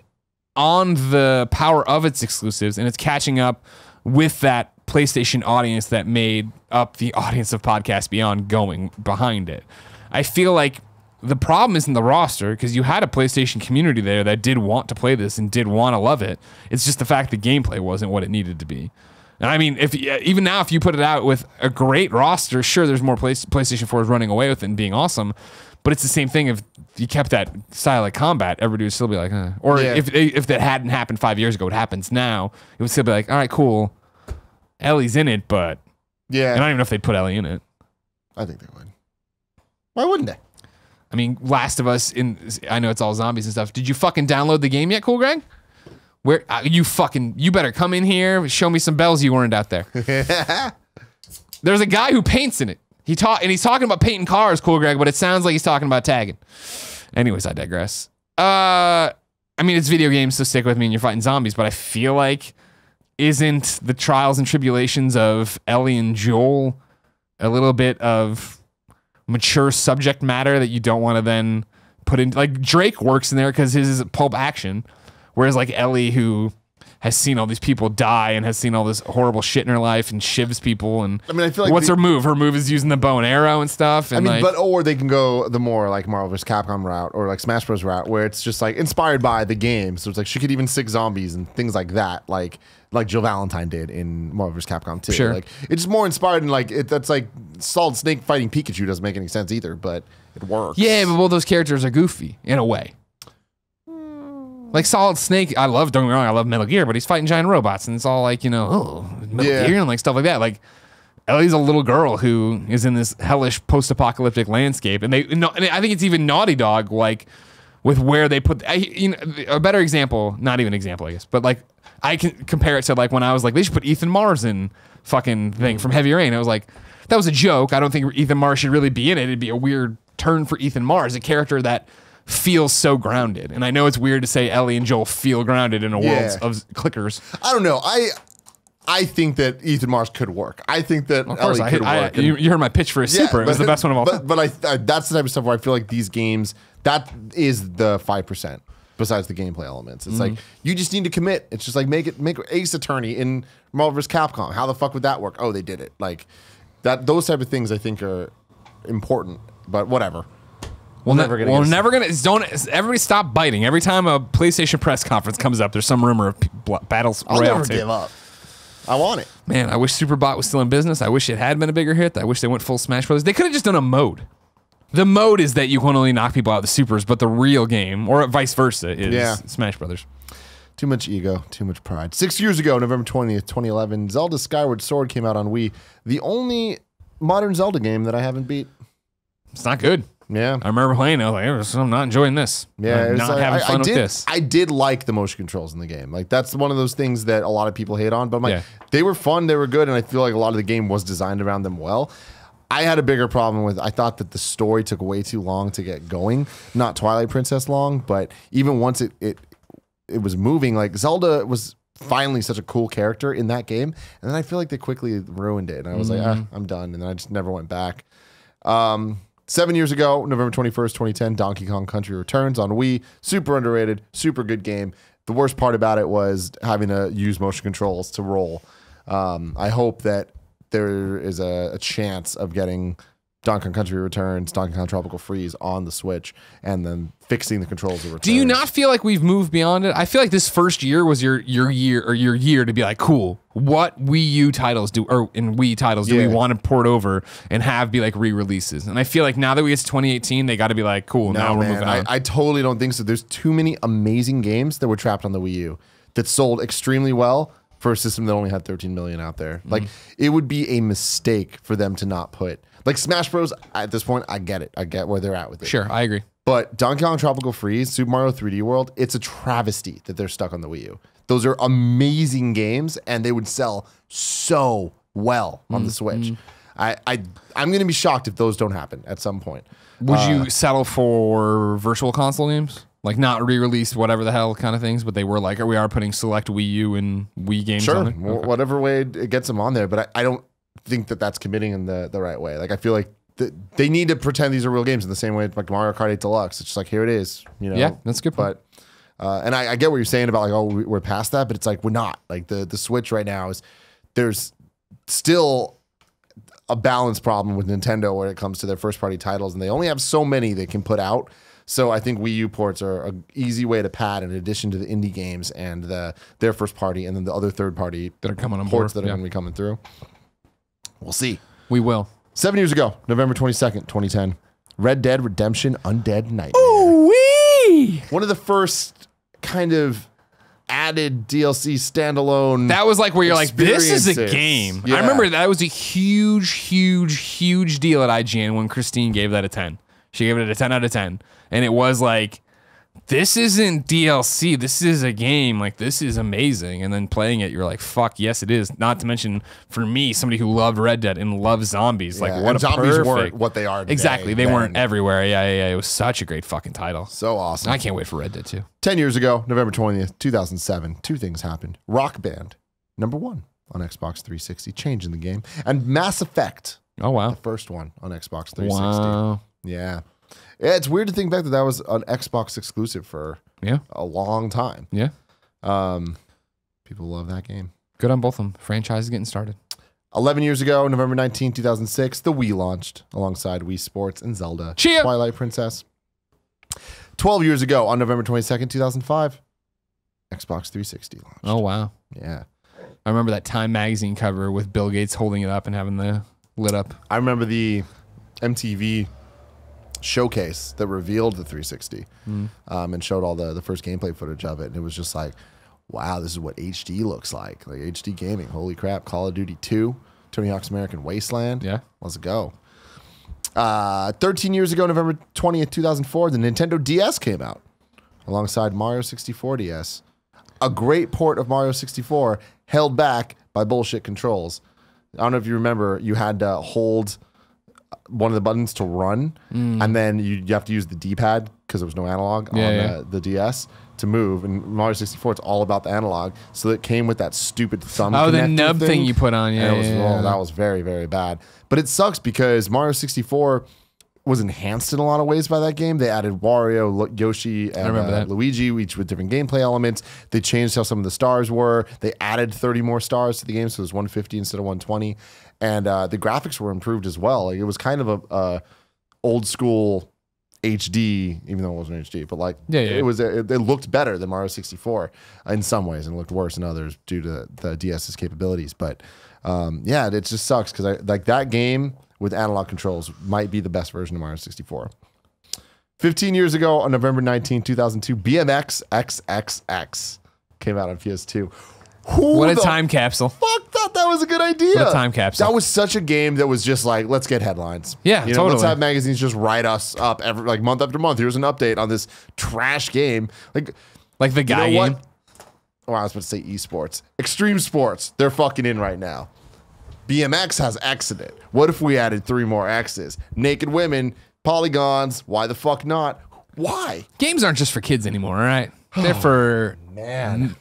on the power of its exclusives, and it's catching up with that PlayStation audience that made up the audience of Podcast Beyond going behind it. I feel like the problem isn't the roster, because you had a PlayStation community there that did want to play this and did want to love it. It's just the fact the gameplay wasn't what it needed to be. And I mean, even now, if you put it out with a great roster, sure, there's more PlayStation 4s running away with it and being awesome, but it's the same thing if you kept that style of combat, everybody would still be like, Or Yeah. if that hadn't happened 5 years ago, it happens now, it would still be like, all right, cool, Ellie's in it, but Yeah. I don't even know if they'd put Ellie in it. I think they would. Why wouldn't they? I mean, Last of Us, I know it's all zombies and stuff. Did you fucking download the game yet, Cool Greg? Where you better come in here, show me some bells you weren't out there. There's a guy who paints in it. He's talking about painting cars, Cool Greg, but it sounds like he's talking about tagging. Anyways, I digress. I mean, it's video games, so stick with me and you're fighting zombies, but I feel like isn't the trials and tribulations of Ellie and Joel a little bit of mature subject matter that you don't want to then put in? Like, Drake works in there because his is pulp action, whereas like Ellie, who has seen all these people die and has seen all this horrible shit in her life and shivs people. And I mean, I feel like what's her move? Her move is using the bow and arrow and stuff. And or they can go the more like Marvel vs. Capcom route or like Smash Bros. Route where it's just like inspired by the game. So it's like she could even sick zombies and things like that, like Jill Valentine did in Marvel vs. Capcom 2. Sure. Like it's more inspired and like that's like Solid Snake fighting Pikachu doesn't make any sense either, but it works. Yeah, but both those characters are goofy in a way. Like Solid Snake, don't get me wrong, I love Metal Gear, but he's fighting giant robots, and it's all like, Metal Gear and like stuff like that. Like Ellie's a little girl who is in this hellish post-apocalyptic landscape, and and I think it's even Naughty Dog, like with where they put a better example, not even example, I guess, but like I can compare it to like when I was like, they should put Ethan Mars in fucking thing from Heavy Rain. I was like, that was a joke. I don't think Ethan Mars should really be in it. It'd be a weird turn for Ethan Mars, a character that feels so grounded. And I know it's weird to say Ellie and Joel feel grounded in a world of clickers. I don't know. I think that Ethan Mars could work. I think that Ellie could work. You heard my pitch for a super. It was the best one of all time. But that's the type of stuff where I feel like these games, that is the 5% besides the gameplay elements. It's like, you just need to commit. It's just like make Ace Attorney in Marvel vs. Capcom. How the fuck would that work? Oh, they did it. Like those type of things I think are important, but whatever. We're never gonna. Don't everybody stop biting. Every time a PlayStation press conference comes up, there's some rumor of battles. I'll never give up. I want it. Man, I wish Superbot was still in business. I wish it had been a bigger hit. I wish they went full Smash Brothers. They could have just done a mode. The mode is that you can only knock people out of the supers, but the real game, or vice versa, is Smash Brothers. Too much ego, too much pride. 6 years ago, November 20th, 2011, Zelda Skyward Sword came out on Wii. The only modern Zelda game that I haven't beat. It's not good. Yeah, I remember playing. I was like, I'm not enjoying this. Yeah, I'm not having fun with this. I did like the motion controls in the game. Like that's one of those things that a lot of people hate on. But they were fun, they were good, and I feel like a lot of the game was designed around them well. I had a bigger problem with. I thought that the story took way too long to get going. Not Twilight Princess long, but even once it was moving, like Zelda was finally such a cool character in that game, and then I feel like they quickly ruined it. And I was like, I'm done, and then I just never went back. 7 years ago, November 21st, 2010, Donkey Kong Country Returns on Wii. Super underrated, super good game. The worst part about it was having to use motion controls to roll. I hope that there is a chance of getting Donkey Kong Country Returns, Donkey Kong Tropical Freeze on the Switch, and then fixing the controls of Returns. Do you not feel like we've moved beyond it? I feel like this first year was your year to be like, cool, what Wii U titles do we want to port over and have be like re-releases? And I feel like now that we get to 2018, they got to be like, cool, now we're moving on. I totally don't think so. There's too many amazing games that were trapped on the Wii U that sold extremely well for a system that only had 13 million out there. Like, it would be a mistake for them to not put... Like Smash Bros. At this point, I get it. I get where they're at with it. Sure, I agree. But Donkey Kong Tropical Freeze, Super Mario 3D World, it's a travesty that they're stuck on the Wii U. Those are amazing games, and they would sell so well on the Switch. I'm going to be shocked if those don't happen at some point. Would you settle for virtual console games? Like not re-released, whatever the hell kind of things, but they were like, we are putting select Wii U and Wii games on there? Sure, whatever way it gets them on there. But I don't think that that's committing in the right way. Like I feel like they need to pretend these are real games in the same way like Mario Kart 8 Deluxe. It's just like, here it is. Yeah, that's a good point. But and I get what you're saying about like, oh, we're past that, but it's like we're not. Like the Switch right now there's still a balance problem with Nintendo when it comes to their first party titles, and they only have so many they can put out. So I think Wii U ports are an easy way to pad in addition to the indie games and their first party, and then the other third party that are coming on ports board. that are going to be coming through. We'll see. We will. 7 years ago, November 22nd, 2010, Red Dead Redemption Undead Nightmare. Ooh-wee! One of the first kind of added DLC standalone. That was like where you're like, this is a game. Yeah. I remember that was a huge deal at IGN when Christine gave that a 10. She gave it a 10 out of 10. And it was like, this isn't DLC. This is a game. Like, this is amazing. And then playing it, you're like, fuck, yes, it is. Not to mention, for me, somebody who loved Red Dead and loves zombies. Like, what a zombies perfect... weren't what they are today. Exactly. They weren't everywhere. Yeah. It was such a great fucking title. So awesome. I can't wait for Red Dead 2. 10 years ago, November 20th, 2007, two things happened. Rock Band, #1 on Xbox 360, changing the game. And Mass Effect. Oh, wow. The first one on Xbox 360. Wow. Yeah. It's weird to think back that was an Xbox exclusive for a long time. Yeah. People People love that game. Good on both of them. Franchise is getting started. 11 years ago, November 19, 2006, the Wii launched alongside Wii Sports and Zelda Cheer. Twilight Princess. 12 years ago, on November 22nd, 2005, Xbox 360 launched. Oh, wow. Yeah. I remember that Time magazine cover with Bill Gates holding it up and having the lit up. I remember the MTV showcase that revealed the 360 and showed all the first gameplay footage of it. And it was just like, wow, this is what HD looks like HD gaming. Holy crap. Call of Duty 2, Tony Hawk's American Wasteland. Yeah. Let's go. 13 years ago, November 20th, 2004, the Nintendo DS came out alongside Mario 64 DS. A great port of Mario 64 held back by bullshit controls. I don't know if you remember, you had to hold one of the buttons to run, and then you have to use the D-pad because there was no analog on the DS to move. And Mario 64, it's all about the analog. So it came with that stupid thumb. Oh, the nub thing you put on. Yeah, that was very, very bad. But it sucks because Mario 64 was enhanced in a lot of ways by that game. They added Wario, Yoshi, and Luigi, each with different gameplay elements. They changed how some of the stars were. They added 30 more stars to the game, so it was 150 instead of 120. And the graphics were improved as well. Like, it was kind of a old school HD, even though it wasn't HD, but it looked better than Mario 64 in some ways, and looked worse in others due to the DS's capabilities. But it just sucks because that game with analog controls might be the best version of Mario 64. 15 years ago, on November 19, 2002, BMX XXX came out on PS2. What a time capsule. Fuck, thought that was a good idea. What a time capsule. That was such a game that was just like, let's get headlines. Yeah, totally. Let's have magazines just write us up every month after month. Here's an update on this trash game. Like the guy game? Oh, I was about to say esports. Extreme sports. They're fucking in right now. BMX has X in it. What if we added 3 more X's? Naked women, polygons. Why the fuck not? Why? Games aren't just for kids anymore, all right? They're for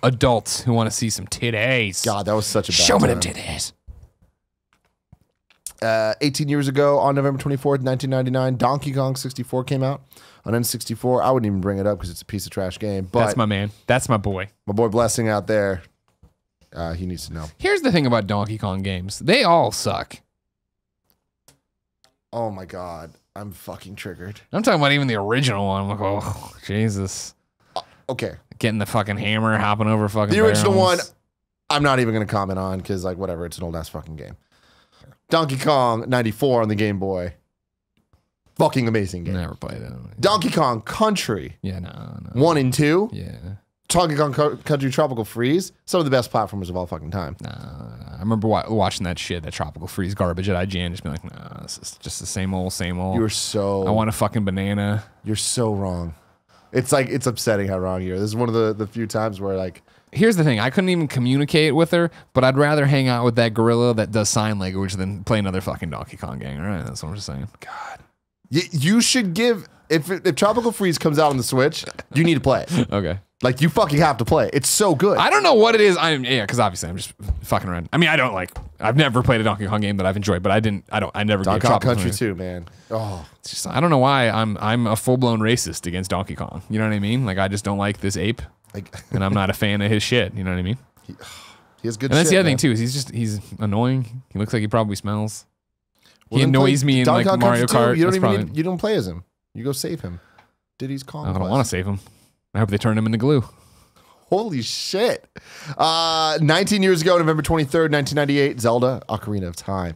adults who want to see some titties. God, that was such a bad Show me time. them titties. 18 years ago, on November 24th, 1999, Donkey Kong 64 came out on N64. I wouldn't even bring it up because it's a piece of trash game. But that's my man. That's my boy. My boy Blessing out there. He needs to know. Here's the thing about Donkey Kong games. They all suck. Oh my God. I'm fucking triggered. I'm talking about even the original one. I'm like, oh, Jesus. Okay. Getting the fucking hammer, hopping over fucking The original barrels. one, I'm not even going to comment on because, whatever. It's an old ass fucking game. Donkey Kong 94 on the Game Boy. Fucking amazing game. Never played it. Donkey Kong Country. Yeah, no. 1 and 2. Yeah. Donkey Kong Country Tropical Freeze. Some of the best platformers of all fucking time. I remember watching that shit, that Tropical Freeze garbage at IGN, just being like, nah, this is just the same old, same old. You're so... I want a fucking banana. You're so wrong. It's upsetting how wrong you are. This is one of the few times where Here's the thing. I couldn't even communicate with her, but I'd rather hang out with that gorilla that does sign language than play another fucking Donkey Kong game. All right, that's what I'm just saying. God. You should give... If Tropical Freeze comes out on the Switch, you need to play it. Okay. You fucking have to play it. It's so good. I don't know what it is. Because obviously I'm just fucking around. I mean, I've never played a Donkey Kong game that I've enjoyed, but I never Donkey gave Kong Tropical Country Freeze. too, man. Oh, It's just, I don't know why I'm a full-blown racist against Donkey Kong. You know what I mean? I just don't like this ape, and I'm not a fan of his shit. You know what I mean? He has good. And that's shit, the other man. thing too. Is he's annoying. He looks like he probably smells. Well, he then annoys me in Donkey Kong Mario Country 2, Kart. You don't play as him. You go save him. Diddy's Kong. I don't want to save him. I hope they turn him into glue. Holy shit. 19 years ago, November 23rd, 1998, Zelda Ocarina of Time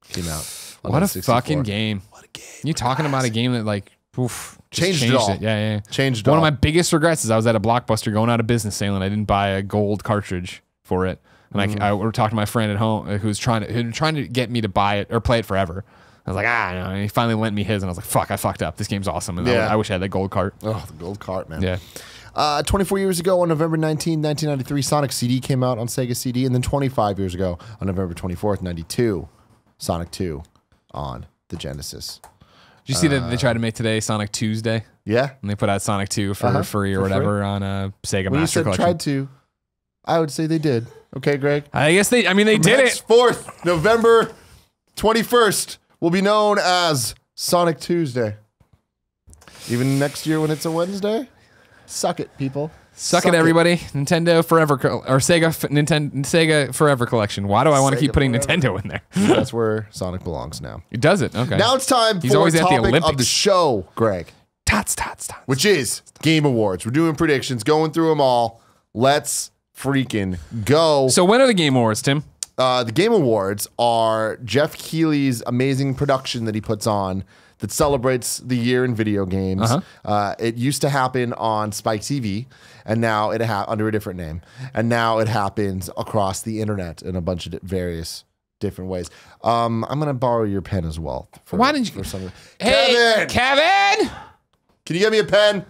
came out. What a fucking game. What a game. You talking about a game that just Changed it all. Yeah. Changed it One all. of my biggest regrets is I was at a Blockbuster going out of business sale and I didn't buy a gold cartridge for it. And I were talking to my friend at home who was trying to get me to buy it or play it forever. I was like, no. And he finally lent me his, and I was like, fuck, I fucked up. This game's awesome. And I wish I had that gold cart. Oh, the gold cart, man. Yeah. 24 years ago, on November 19, 1993, Sonic CD came out on Sega CD. And then 25 years ago, on November 24th, 92, Sonic 2 on the Genesis. Did you see that they tried to make today Sonic Tuesday? Yeah. And they put out Sonic 2 for free or whatever on a Sega When you Master said Collection. tried to, I would say they did. Okay, Greg? I guess they did it. Henceforth, November 21st will be known as Sonic Tuesday. Even next year when it's a Wednesday, suck it, people. Suck it, everybody. Nintendo Forever or Sega Forever Collection. Why do I want to keep putting Nintendo in there? That's where Sonic belongs now. It does it. Okay. Now it's time for always the at the topic Olympics. of the show, Greg. Tots. Which is Game Awards. We're doing predictions, going through them all. Let's freaking go. So when are the Game Awards, Tim? The Game Awards are Jeff Keighley's amazing production that he puts on that celebrates the year in video games. It used to happen on Spike TV, and now it under a different name. And now it happens across the internet in a bunch of various different ways. I'm going to borrow your pen as well. Why didn't you? Hey, Kevin! Can you get me a pen?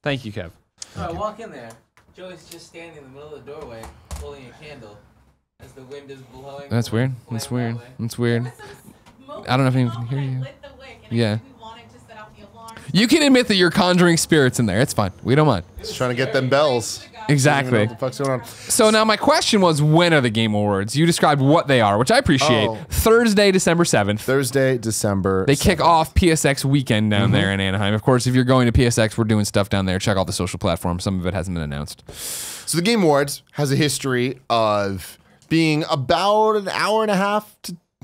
Thank you, Kev. I walk in there. Joey's just standing in the middle of the doorway, holding a candle as the wind is blowing. That's weird. That's weird. That's weird. I don't know if anyone can hear you. Yeah. You can admit that you're conjuring spirits in there. It's fine. We don't mind. Just trying to get them bells. Exactly. What the fuck's going on? So now my question was, when are the Game Awards? You described what they are, which I appreciate. Oh. Thursday, December 7th. Thursday, December. They kick off PSX weekend down there in Anaheim. Of course, if you're going to PSX, we're doing stuff down there. Check out the social platforms. Some of it hasn't been announced. So the Game Awards has a history of being about an hour and a half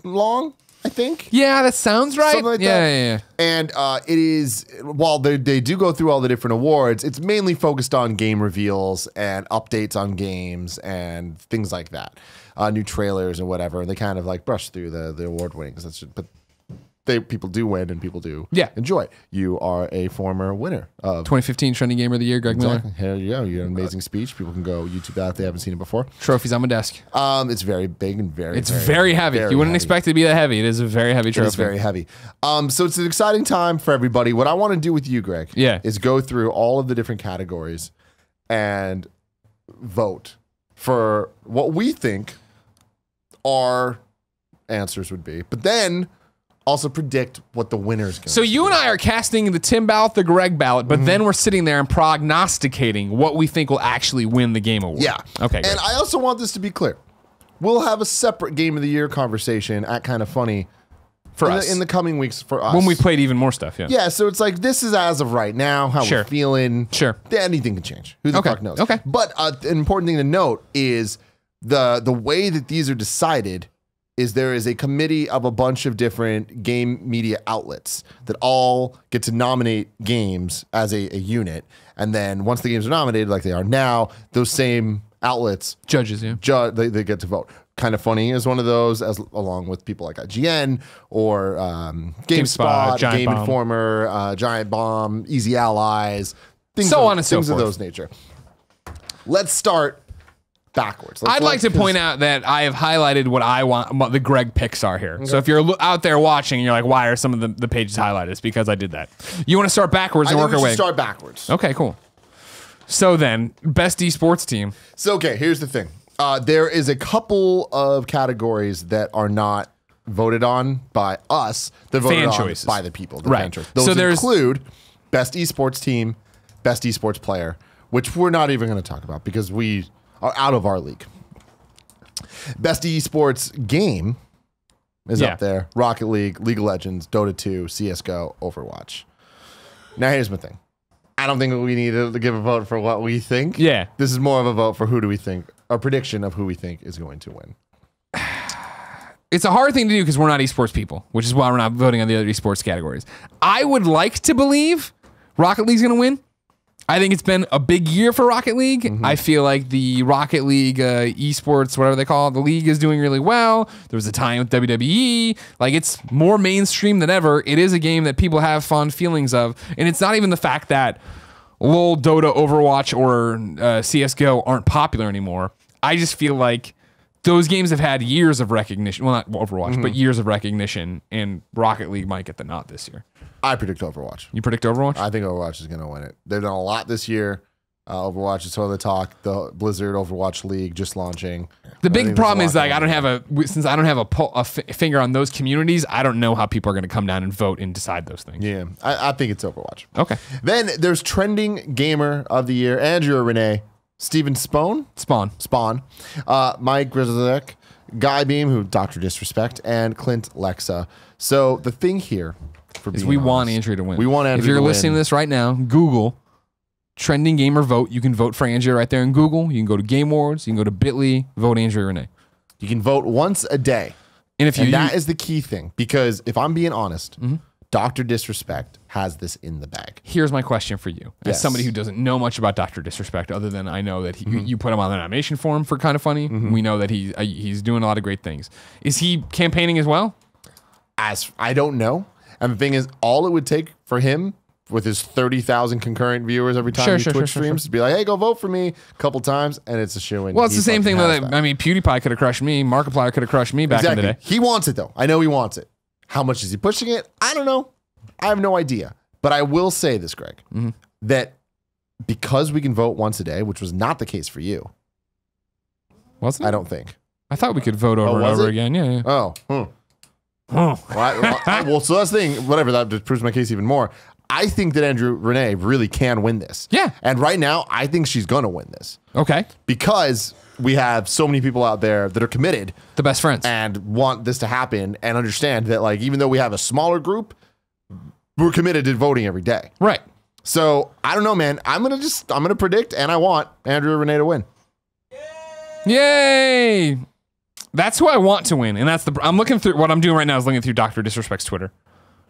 long, I think. Yeah, that sounds right. Something like that. Yeah. And it is, while they do go through all the different awards, it's mainly focused on game reveals and updates on games and things like that. New trailers and whatever. And they kind of like brush through the award winnings. But people do win and people do enjoy. You are a former winner of 2015 Trending Gamer of the Year, Greg Miller. Here you go. You had an amazing speech. People can go YouTube that if they haven't seen it before. Trophies on my desk. It's very big and It's very heavy. You wouldn't expect it to be that heavy. It is a very heavy trophy. It's very heavy. So it's an exciting time for everybody. What I want to do with you, Greg, is go through all of the different categories and vote for what we think our answers would be. But then also predict what the winner's going to be. So you and I are casting the Tim ballot, the Greg ballot, but then we're sitting there and prognosticating what we think will actually win the Game Award. Yeah. Okay. And I also want this to be clear. We'll have a separate Game of the Year conversation at Kind of Funny for us in the coming weeks for us. when we played even more stuff. Yeah. Yeah, so it's like this is as of right now, how we're feeling. Sure. Anything can change. Who the fuck knows? Okay. But an important thing to note is the way that these are decided is there is a committee of a bunch of different game media outlets that all get to nominate games as a unit. And then once the games are nominated, like they are now, those same outlets, Judges, they get to vote. Kind of Funny is one of those, along with people like IGN or GameSpot, Giant Game Bomb. Informer, Giant Bomb, Easy Allies, things on and so things of forth. those nature. Let's start backwards. I'd like to point out that I have highlighted what I want, what the Greg picks are here. Okay. So if you're out there watching and you're like, why are some of the pages highlighted? It's because I did that. You want to start backwards and work our way. Start backwards. Okay, cool. So then, best esports team. So, okay, here's the thing. There is a couple of categories that are not voted on by us. They're voted Fan on choices. by the people. The Right. fan choices. Those So there's- include best esports team, best esports player, which we're not even going to talk about because we are out of our league. Best esports game is up there. Rocket League, League of Legends, Dota 2, CSGO, Overwatch. Now, here's my thing. I don't think we need to give a vote for what we think. Yeah. This is more of a vote for who do we think, a prediction of who we think is going to win. It's a hard thing to do because we're not esports people, which is why we're not voting on the other esports categories. I would like to believe Rocket League's going to win. I think it's been a big year for Rocket League. I feel like the Rocket League esports, whatever they call it, the league is doing really well. There was a time with WWE. Like, it's more mainstream than ever. It is a game that people have fond feelings of. And it's not even the fact that LoL, Dota, Overwatch, or CSGO aren't popular anymore. I just feel like those games have had years of recognition. Well, not Overwatch, but years of recognition. And Rocket League might get the nod this year. I predict Overwatch. You predict Overwatch? I think Overwatch is going to win it. They've done a lot this year. Overwatch is totally talk. The Blizzard Overwatch League just launching. The big problem is like since I don't have a finger on those communities, I don't know how people are going to come down and vote and decide those things. Yeah, I think it's Overwatch. Okay. Then there's Trending Gamer of the Year, Andrew Renee, Steven Spawn, Mike Grzezek, Guy Beam, who Dr. Disrespect, and Clint Lexa. So the thing here is we want Andrea to win. We want Andrea If you're to listening win. to this right now, Google Trending Gamer Vote. You can vote for Andrea right there in Google. You can go to Game Awards. You can go to Bitly, vote Andrea Renee. You can vote once a day. And if that is the key thing, because if I'm being honest, Dr. Disrespect has this in the bag. Here's my question for you. As Yes. somebody who doesn't know much about Dr. Disrespect, other than I know that you put him on the nomination form for Kind of Funny. We know that he's doing a lot of great things. Is he campaigning as well? As I don't know. And the thing is, all it would take for him with his 30,000 concurrent viewers every time he Twitch streams to be like, hey, go vote for me a couple times, and it's a shoo-in. Well, it's the same thing that I mean, PewDiePie could have crushed me. Markiplier could have crushed me back in the day. He wants it, though. I know he wants it. How much is he pushing it? I don't know. I have no idea. But I will say this, Greg, that because we can vote once a day, which was not the case for you. Wasn't it? I don't think. I thought we could vote over and over again. Yeah. Oh. Well, so that's the thing. Whatever, that just proves my case even more. I think that Andrea Renee really can win this. Yeah. And right now, I think she's going to win this. Okay. Because we have so many people out there that are committed. The best friends. And want this to happen and understand that, like, even though we have a smaller group, we're committed to voting every day. Right. So, I don't know, man. I'm going to predict, and I want Andrea Renee to win. Yay! That's who I want to win. And I'm looking through, what I'm doing right now is looking through Dr. Disrespect's Twitter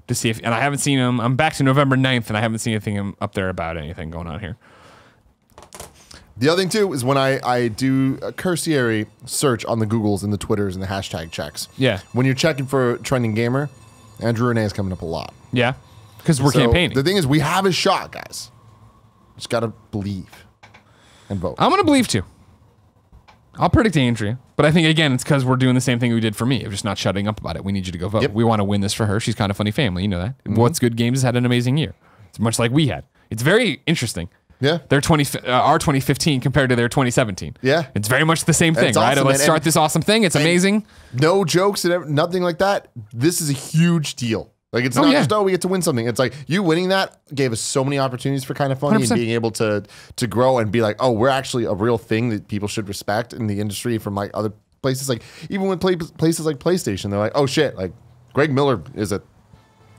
to see and I haven't seen him. I'm back to November 9th, and I haven't seen anything up there about anything going on here. The other thing, too, is when I do a cursory search on the Googles and the Twitters and the hashtag checks. Yeah. When you're checking for Trending Gamer, Andrea Renee is coming up a lot. Yeah. Because we're campaigning. The thing is, we have a shot, guys. Just got to believe and vote. I'm going to believe too. I'll predict Andrea, but I think, again, it's because we're doing the same thing we did for me of just not shutting up about it. We need you to go vote. Yep. We want to win this for her. She's Kind of Funny family. You know that. What's Good Games has had an amazing year. It's much like we had. It's very interesting. Yeah. Their our 2015 compared to their 2017. Yeah. It's very much the same thing, It's right? awesome, Let's man. start this awesome thing. It's amazing. No jokes and nothing like that. This is a huge deal. Like, it's not just, we get to win something. It's like, you winning that gave us so many opportunities for Kind of Funny 100%. and being able to grow and be like, oh, we're actually a real thing that people should respect in the industry from, like, other places. Like, even when places like PlayStation, they're like, oh, shit, like, Greg Miller is a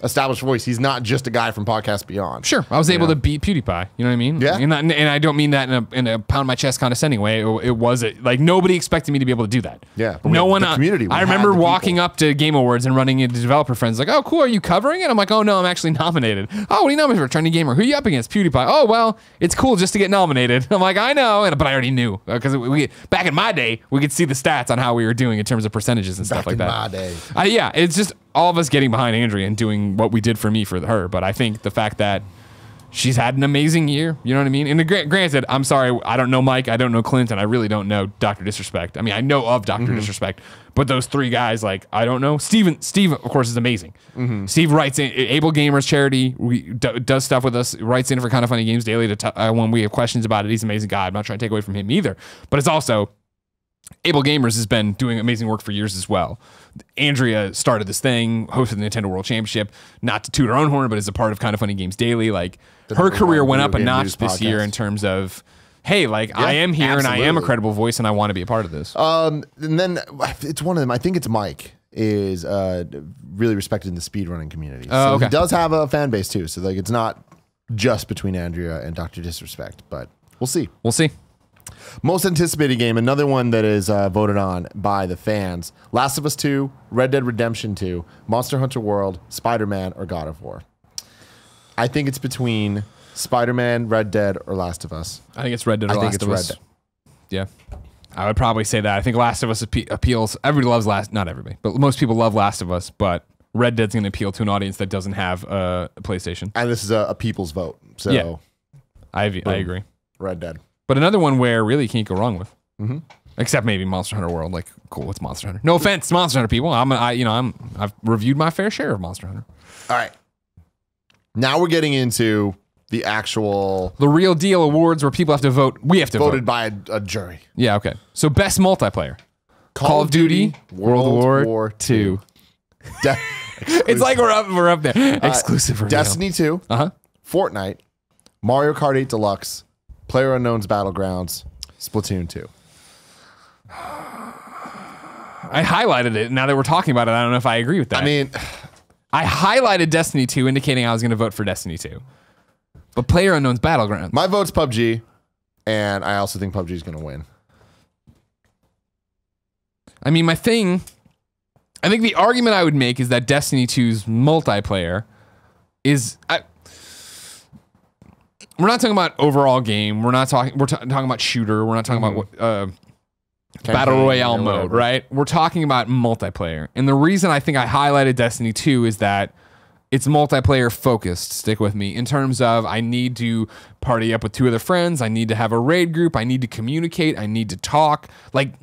established voice. He's not just a guy from Podcast Beyond. Sure, I was able to beat PewDiePie. You know what I mean? Yeah. And I don't mean that in a pound my chest condescending way. It was like nobody expected me to be able to do that. Yeah. But No one. the community. I remember walking up to Game Awards and running into developer friends like, "Oh, cool, are you covering it?" I'm like, "Oh no, I'm actually nominated." "Oh, what are you nominated for?" "Trending Gamer." "Who are you up against?" "PewDiePie." "Oh well, it's cool just to get nominated." I'm like, "I know," but I already knew because we back in my day we could see the stats on how we were doing in terms of percentages and stuff like that. Back in my day. Yeah, it's just all of us getting behind Andrea and doing what we did for me for her. But I think the fact that she's had an amazing year, you know what I mean? And granted, I'm sorry, I don't know Mike, I don't know Clint, and I really don't know Dr. Disrespect. I mean, I know of Dr. Disrespect, but those three guys, like, I don't know. Steve, of course, is amazing. Steve writes in, Able Gamers Charity, does stuff with us, writes in for Kind of Funny Games Daily when we have questions about it. He's an amazing guy. I'm not trying to take away from him either. But it's also, Able Gamers has been doing amazing work for years as well. Andrea started this thing, hosted the Nintendo World Championship, not to toot her own horn, but as a part of Kind of Funny Games Daily. Like, her career went up a notch this year in terms of, hey, like, I am here and I am a credible voice and I want to be a part of this. And then it's one of them. I think it's Mike is really respected in the speedrunning community. So okay. He does have a fan base too. So, like, it's not just between Andrea and Dr. Disrespect, but we'll see. We'll see. Most anticipated game, another one that is voted on by the fans. Last of Us 2, Red Dead Redemption 2, Monster Hunter World, Spider-Man, or God of War. I think it's between Spider-Man, Red Dead, or Last of Us. I think it's Red Dead or Last of Us. Red Dead. Yeah. I would probably say that. I think Last of Us appeals. Everybody loves not everybody, but most people love Last of Us, but Red Dead's going to appeal to an audience that doesn't have a PlayStation. And this is a people's vote. So yeah. I agree. Red Dead. But another one where really you can't go wrong with. Except maybe Monster Hunter World. Like, cool, it's Monster Hunter. No offense, Monster Hunter people. I've reviewed my fair share of Monster Hunter. All right. Now we're getting into the real deal awards where people have to vote. We have to vote. Voted by a jury. Yeah, okay. So best multiplayer. Call of Duty, World War II. It's like we're up there. Exclusive reveal. Destiny 2. Fortnite. Mario Kart 8 Deluxe. PlayerUnknown's Battlegrounds. Splatoon 2. I highlighted it. Now that we're talking about it, I don't know if I agree with that. I mean, I highlighted Destiny 2, indicating I was going to vote for Destiny 2. But PlayerUnknown's Battlegrounds. My vote's PUBG, and I also think PUBG is going to win. I mean, I think the argument I would make is that Destiny 2's multiplayer is... we're not talking about overall game. We're talking about shooter. We're not talking about battle royale mode, right? We're talking about multiplayer. And the reason I think I highlighted Destiny 2 is that it's multiplayer focused. Stick with me. In terms of I need to party up with 2 other friends. I need to have a raid group. I need to communicate. I need to talk. Like,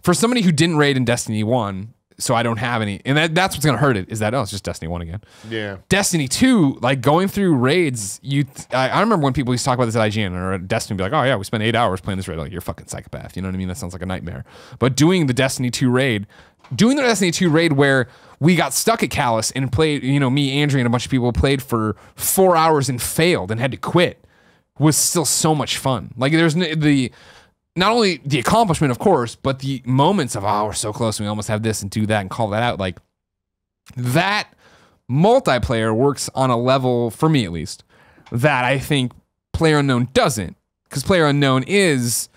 for somebody who didn't raid in Destiny 1, so I don't have any, and that's what's going to hurt it, is that, it's just Destiny 1 again. Yeah. Destiny 2, like, going through raids, I remember when people used to talk about this at IGN or at Destiny, be like, oh yeah, we spent 8 hours playing this raid. Like, you're a fucking psychopath. You know what I mean? That sounds like a nightmare. But doing the Destiny 2 raid where we got stuck at Callus and played, me, Andrew, and a bunch of people played for 4 hours and failed and had to quit, was still so much fun. Like, there's not only the accomplishment, of course, but the moments of, we're so close and we almost have this and do that and call that out. Like, that multiplayer works on a level, for me at least, that I think PlayerUnknown doesn't. Because PlayerUnknown is,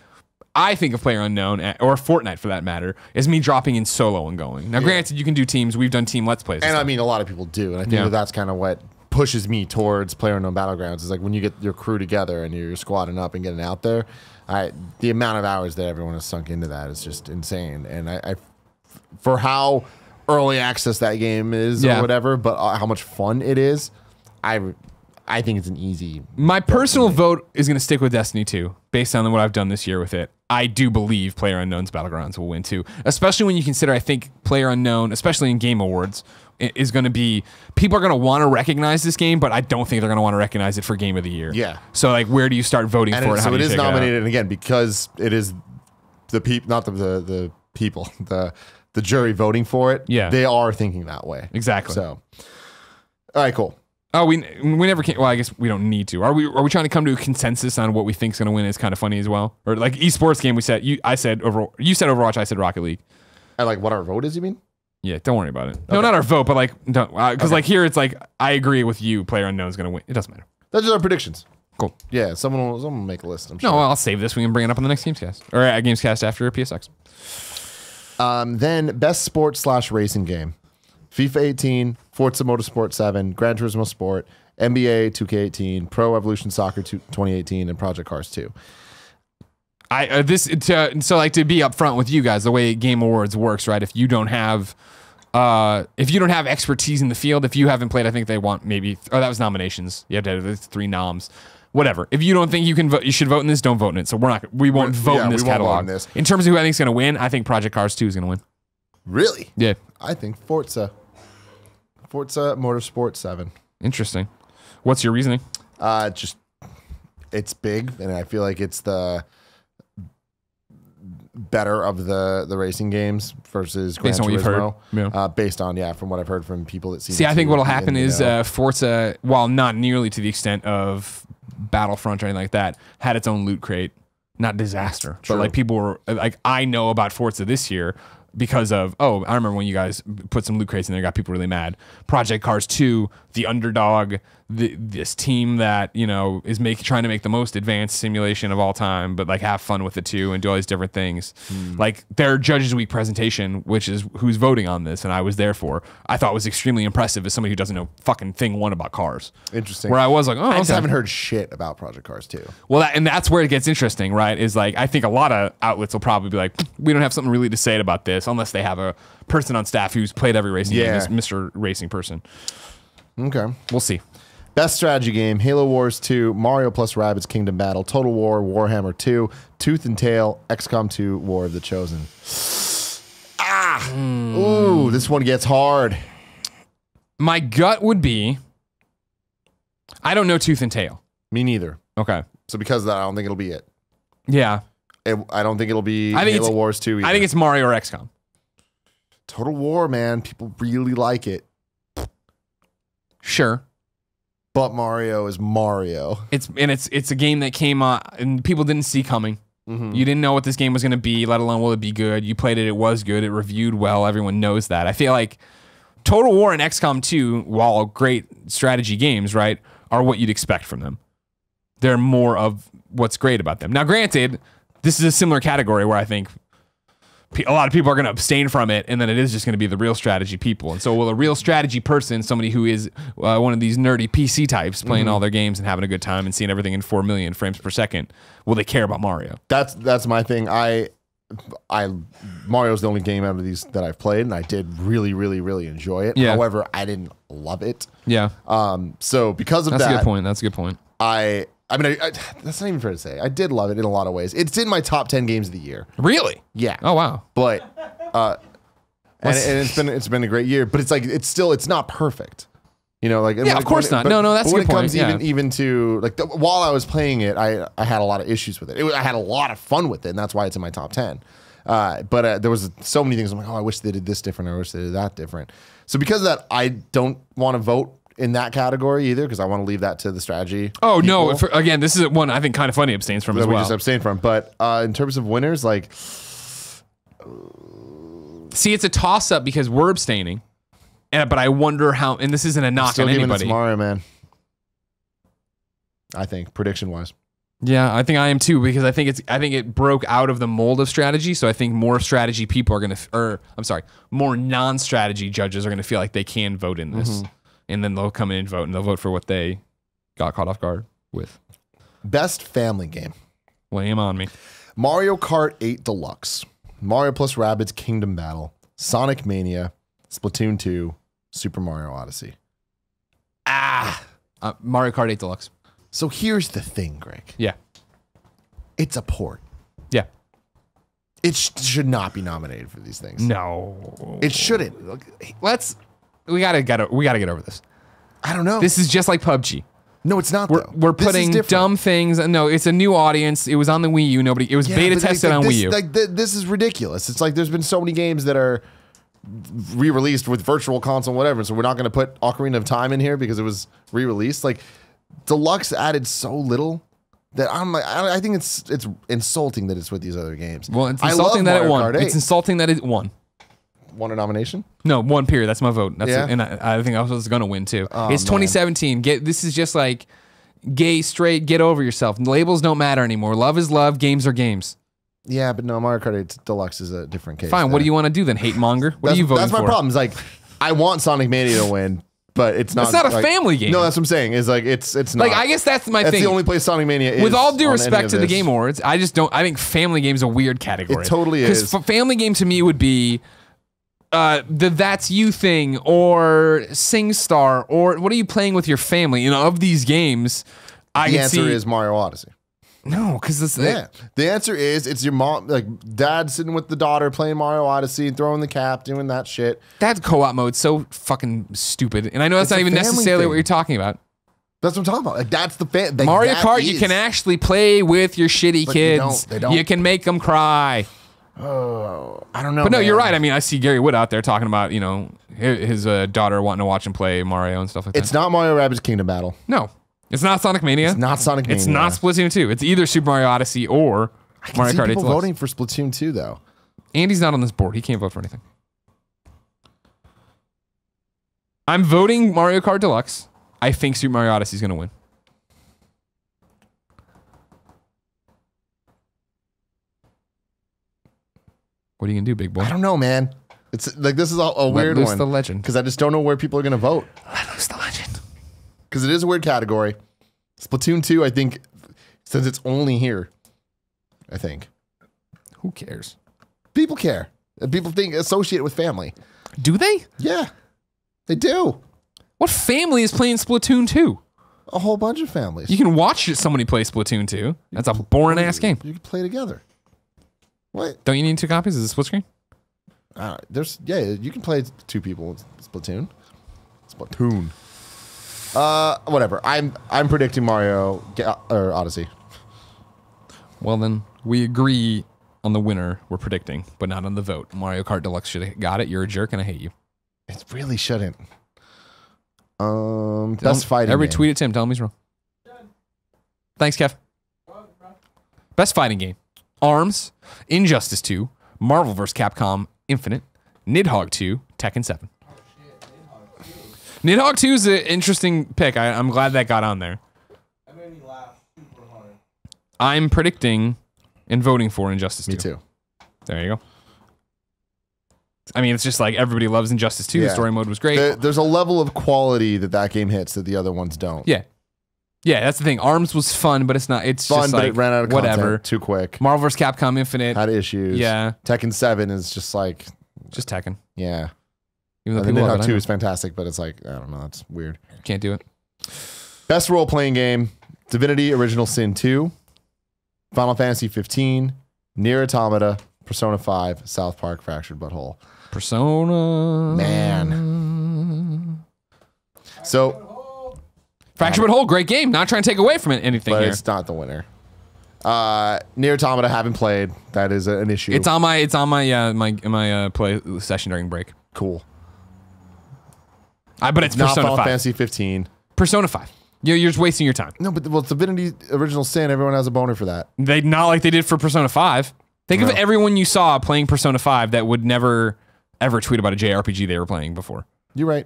I think of PlayerUnknown, or Fortnite for that matter, as me dropping in solo and going. Now, granted, you can do teams. We've done team Let's Plays. And I mean, a lot of people do. And I think that's kind of what pushes me towards PlayerUnknown Battlegrounds, is like when you get your crew together and you're squatting up and getting out there, the amount of hours that everyone has sunk into that is just insane. And I for how early access that game is or whatever, but how much fun it is, I think it's an easy. My personal vote is going to stick with Destiny 2 based on what I've done this year with it. I do believe PlayerUnknown's Battlegrounds will win too, especially when you consider, I think PlayerUnknown, especially in Game Awards, is going to be, people are going to want to recognize this game, but I don't think they're going to want to recognize it for Game of the Year. Yeah. So like, where do you start voting for it? So it is nominated, and again, because it is the people, not the people, the jury voting for it. Yeah. They are thinking that way. Exactly. So, all right, cool. Oh, we never can. Well, I guess we don't need to. Are we trying to come to a consensus on what we think is going to win? Is kind of funny as well. Or like esports game, you said Overwatch, I said Rocket League. And like what our vote is, you mean? Yeah, don't worry about it. Okay. No, not our vote, but like, don't, because like here it's like I agree with you. PlayerUnknown is going to win. It doesn't matter. That's just our predictions. Cool. Yeah, someone will make a list. I'm sure. No, I'll save this. We can bring it up on the next Gamescast or at Gamescast after PSX. Then best sports/racing game: FIFA 18, Forza Motorsport 7, Gran Turismo Sport, NBA 2K18, Pro Evolution Soccer 2018, and Project Cars 2. So like, to be upfront with you guys, the way Game Awards works, right? If you don't have expertise in the field, if you haven't played, I think they want maybe, that was nominations. You have to have 3 noms. Whatever. If you don't think you can vote, you should vote in this, don't vote in it. So we won't vote in this catalog. In terms of who I think is going to win, I think Project Cars 2 is going to win. Really? Yeah. I think Forza Motorsport 7. Interesting. What's your reasoning? Just it's big, and I feel like it's the better of the racing games versus Gran Turismo. Based on from what I've heard from people that see. I think what'll happen is Forza, while not nearly to the extent of Battlefront or anything like that, had its own loot crate. Not disaster, but like people were like, I know about Forza this year because of, I remember when you guys put some loot crates in there, got people really mad. Project Cars 2, the underdog, this team that, is trying to make the most advanced simulation of all time, but like have fun with it too and do all these different things. Like their Judges Week presentation, which is who's voting on this, and I was there for, I thought was extremely impressive as somebody who doesn't know fucking thing one about cars. Interesting. Where I was like, I just haven't heard shit about Project Cars 2. Well, that's where it gets interesting, right? Is like, I think a lot of outlets will probably be like, we don't have something really to say about this unless they have a person on staff who's played every racing game, as Mr. Racing Person. Okay. We'll see. Best strategy game: Halo Wars 2, Mario plus Rabbids Kingdom Battle, Total War, Warhammer 2, Tooth and Tail, XCOM 2, War of the Chosen. Ooh, this one gets hard. My gut would be, I don't know Tooth and Tail. Me neither. Okay. So because of that, I don't think it'll be it. Yeah. I don't think it'll be Halo Wars 2 either. I think it's Mario or XCOM. Total War, man. People really like it. Sure. But Mario is Mario. It's a game that came and people didn't see coming. You didn't know what this game was going to be, let alone will it be good. You played it, it was good, it reviewed well, everyone knows that. I feel like Total War and XCOM 2, while great strategy games, right, are what you'd expect from them. They're more of what's great about them. Now, granted, this is a similar category where I think a lot of people are going to abstain from it, and then it is just going to be the real strategy people. And so will a real strategy person, somebody who is one of these nerdy PC types playing all their games and having a good time and seeing everything in 4 million frames per second, will they care about Mario? That's my thing. Mario's the only game out of these that I've played, and I did really, really, really enjoy it. Yeah. However, I didn't love it. Yeah. So because of That's that, a good point. That's a good point. I mean, that's not even fair to say. I did love it in a lot of ways. It's in my top 10 games of the year. Really? Yeah. Oh, wow. But and it's been a great year. But it's not perfect. You know, like Yeah, of course not. But, No, that's but a when good it point. comes even to like while I was playing it, I had a lot of issues with it. I had a lot of fun with it, and that's why it's in my top 10. But there was so many things I'm like, oh, I wish they did this different. I wish they did that different. So because of that, I don't want to vote in that category either, because I want to leave that to the strategy. Oh, people no. Again, this is one I think Kind of Funny abstains from as that we well. just abstain from. But in terms of winners, like, See, it's a toss-up because we're abstaining. But I wonder how, and this isn't a knock still on giving it anybody. to Mario, man. I think prediction-wise. Yeah, I think I am too, because I think it broke out of the mold of strategy. So I think more strategy people are going to, more non-strategy judges are going to feel like they can vote in this. And then they'll come in and vote, and they'll vote for what they got caught off guard with. Best family game. Lay him on me. Mario Kart 8 Deluxe, Mario plus Rabbids Kingdom Battle, Sonic Mania, Splatoon 2, Super Mario Odyssey. Mario Kart 8 Deluxe. So here's the thing, Greg. Yeah. It's a port. Yeah. It should not be nominated for these things. No. It shouldn't. We gotta get over this. I don't know. This is just like PUBG. No, it's not. We're putting dumb things. No, it's a new audience. It was on the Wii U. It was beta tested on Wii U. This is ridiculous. It's like there's been so many games that are re-released with virtual console, whatever. So we're not going to put Ocarina of Time in here because it was re-released. Like Deluxe added so little that I'm like, I think it's insulting that it's with these other games. Well, it's insulting that it won. Kart 8. It's insulting that it won. Won a nomination? No, one period. That's my vote. That's Yeah? it. And I think I was going to win too. Oh, It's 2017. This is just like gay, straight, get over yourself. Labels don't matter anymore. Love is love. Games are games. Yeah, but no, Mario Kart 8 Deluxe is a different case. Fine. What do you want to do then? Hate monger? What are you voting That's for? my problem. It's like, I want Sonic Mania to win, but it's not. It's not a like, family game. No, that's what I'm saying. Is like it's not. Like, I guess that's my That's thing. the only place Sonic Mania is. With all due on respect any of to the this. Game Awards, I think family game's a weird category. It totally is. Because family game to me would be the That's You thing or SingStar or what are you playing with your family? You know, of these games, The answer is Mario Odyssey. no, because it's Yeah. The answer is it's your mom, like dad sitting with the daughter playing Mario Odyssey, throwing the cap, doing that shit. that co-op mode's so fucking stupid, and I know that's It's not a even family necessarily thing. what you're talking about. That's what I'm talking about. Like that's the fan. Mario Kart, you can actually play with your shitty But kids. they don't. You can make them cry. Oh, I don't know. But no, man. you're right. I mean, I see Gary Wood out there talking about, you know, his daughter wanting to watch him play Mario and stuff like that. It's not Mario Rabbids Kingdom Battle. No, it's not Sonic Mania. It's not Sonic Mania. It's not Splatoon 2. It's either Super Mario Odyssey or Mario See Kart 8 people Deluxe. voting for Splatoon 2 though. Andy's not on this board. He can't vote for anything. I'm voting Mario Kart Deluxe. I think Super Mario Odyssey is going to win. What are you going to do, big boy? I don't know, man. It's like this is a weird loose one. the legend. Because I just don't know where people are going to vote. Let loose the legend. Because it is a weird category. Splatoon 2, I think, since it's only here, I think. Who cares? People care. People associate it with family. Do they? Yeah, they do. What family is playing Splatoon 2? A whole bunch of families. You can watch somebody play Splatoon 2. That's a boring ass game. You can play together. What? Don't you need 2 copies? Is it split screen? You can play 2 people in Splatoon. Splatoon. Whatever. I'm predicting Mario or Odyssey. Well, then we agree on the winner we're predicting, but not on the vote. Mario Kart Deluxe should have got it. You're a jerk and I hate you. It really shouldn't. Best fighting Every game. tweet at Tim. Tell him he's wrong. Thanks, Kev. Best fighting game. ARMS, Injustice 2, Marvel vs. Capcom Infinite, Nidhogg 2, Tekken 7. Nidhogg 2 is an interesting pick. I'm glad that got on there. That made me laugh super hard. I'm predicting and voting for Injustice 2. Me too. There you go. I mean, it's just like everybody loves Injustice 2. Yeah. The story mode was great. There's a level of quality that game hits that the other ones don't. Yeah. Yeah, that's the thing. ARMS was fun, but it's not. It's Fun, just but like it ran out of whatever. content too quick. Marvel vs. Capcom Infinite. Had issues. Yeah. Tekken 7 is just like, Just Tekken. yeah. Even though And people then love it, I 2 know. is fantastic, but it's like, I don't know, that's weird. Can't do it. Best role-playing game, Divinity Original Sin 2, Final Fantasy 15, Nier Automata, Persona 5, South Park Fractured Butthole. Persona. Man. So, Fractured Butthole, great game. Not trying to take away from it anything but here. it's not the winner. Nier Automata haven't played. That is an issue. It's on my play session during break. Cool. But it's Not Persona Final 5. Fantasy 15. Persona 5. You're just wasting your time. No, but it's Divinity Original Sin. Everyone has a boner for that. They not like they did for Persona 5. Think of No. everyone you saw playing Persona 5 that would never ever tweet about a JRPG they were playing before. You're right.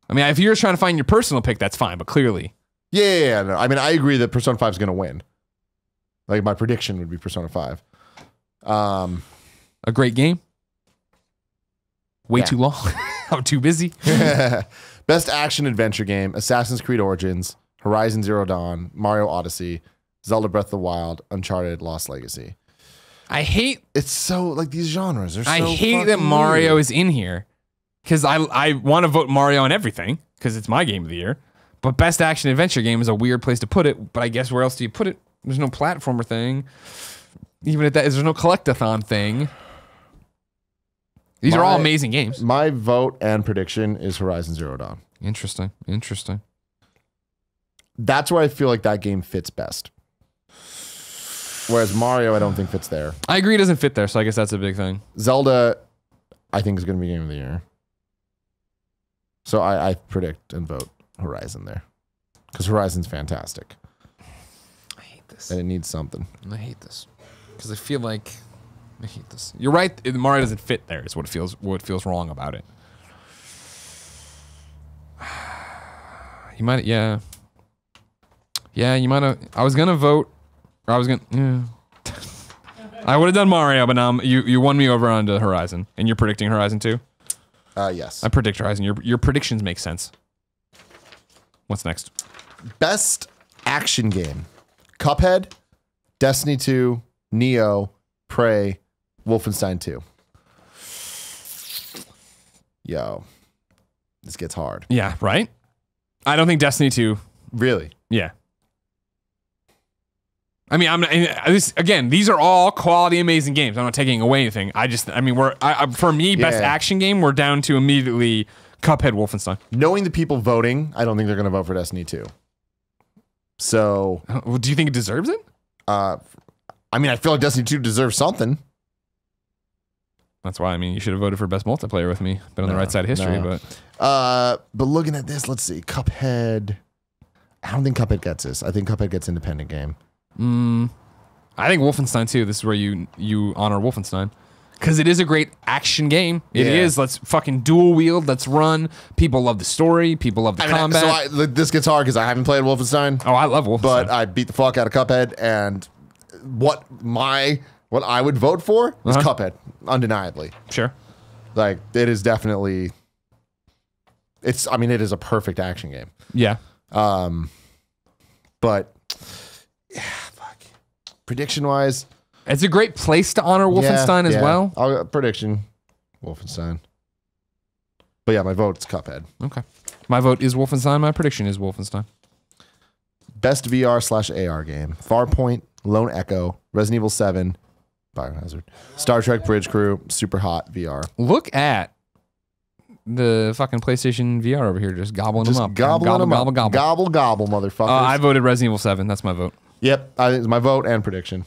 I mean, if you're trying to find your personal pick, that's fine. But clearly, Yeah. No. I mean, I agree that Persona 5 is going to win. Like, my prediction would be Persona 5. a great game. Way Yeah. too long. I'm too busy. Best action adventure game, Assassin's Creed Origins, Horizon Zero Dawn, Mario Odyssey, Zelda Breath of the Wild, Uncharted Lost Legacy. I hate It's so, like, these genres are so I hate that fucking Mario weird. is in here because I want to vote Mario on everything because it's my game of the year. But best action adventure game is a weird place to put it. But I guess where else do you put it? There's no platformer thing. Even at that, there's no collectathon thing. These are all amazing games. My vote and prediction is Horizon Zero Dawn. Interesting. Interesting. That's where I feel like that game fits best. Whereas Mario, I don't think fits there. I agree it doesn't fit there, so I guess that's a big thing. Zelda, I think is going to be game of the year. So I predict and vote Horizon there. Because Horizon's fantastic. I hate this. And it needs something. I hate this. Because I feel like I hate this. You're right. Mario doesn't fit there. Is what feels wrong about it. You might, yeah. Yeah, you might have. I was gonna vote. Or I was gonna. Yeah. I would have done Mario, but now you won me over onto Horizon, and you're predicting Horizon too. Yes. I predict Horizon. Your predictions make sense. What's next? Best action game. Cuphead, Destiny 2, Neo, Prey, Wolfenstein 2. Yo. This gets hard. Yeah, right. I don't think Destiny 2. Really? Yeah. I mean, again, these are all quality, amazing games. I'm not taking away anything. For me, best Yeah. action game, we're down to immediately Cuphead, Wolfenstein. Knowing the people voting, I don't think they're going to vote for Destiny 2. So, Well, do you think it deserves it? I mean, I feel like Destiny 2 deserves something. That's why. I mean, you should have voted for best multiplayer with me. Been on the right side of history, no. but But looking at this, let's see. Cuphead. I don't think Cuphead gets this. I think Cuphead gets independent game. I think Wolfenstein 2. This is where you honor Wolfenstein. Because it is a great action game. It Yeah. is. Let's fucking dual wield. Let's run. People love the story. People love the combat. This gets hard because I haven't played Wolfenstein, Oh, I love Wolfenstein. but I beat the fuck out of Cuphead, and what I would vote for is Cuphead, undeniably. Sure. Like, it is definitely. It is a perfect action game. Yeah. But yeah, fuck. Prediction wise, It's a great place to honor Wolfenstein as well. Prediction, Wolfenstein. But yeah, my vote's Cuphead. Okay. My vote is Wolfenstein. My prediction is Wolfenstein. Best VR/AR game: Farpoint, Lone Echo, Resident Evil 7, Biohazard, Star Trek Bridge Crew, Super Hot VR. Look at the fucking PlayStation VR over here, just gobbling Just them up. gobbling them up. Gobble. Gobble, motherfuckers. I voted Resident Evil 7. That's my vote. Yep, I think it's my vote and prediction.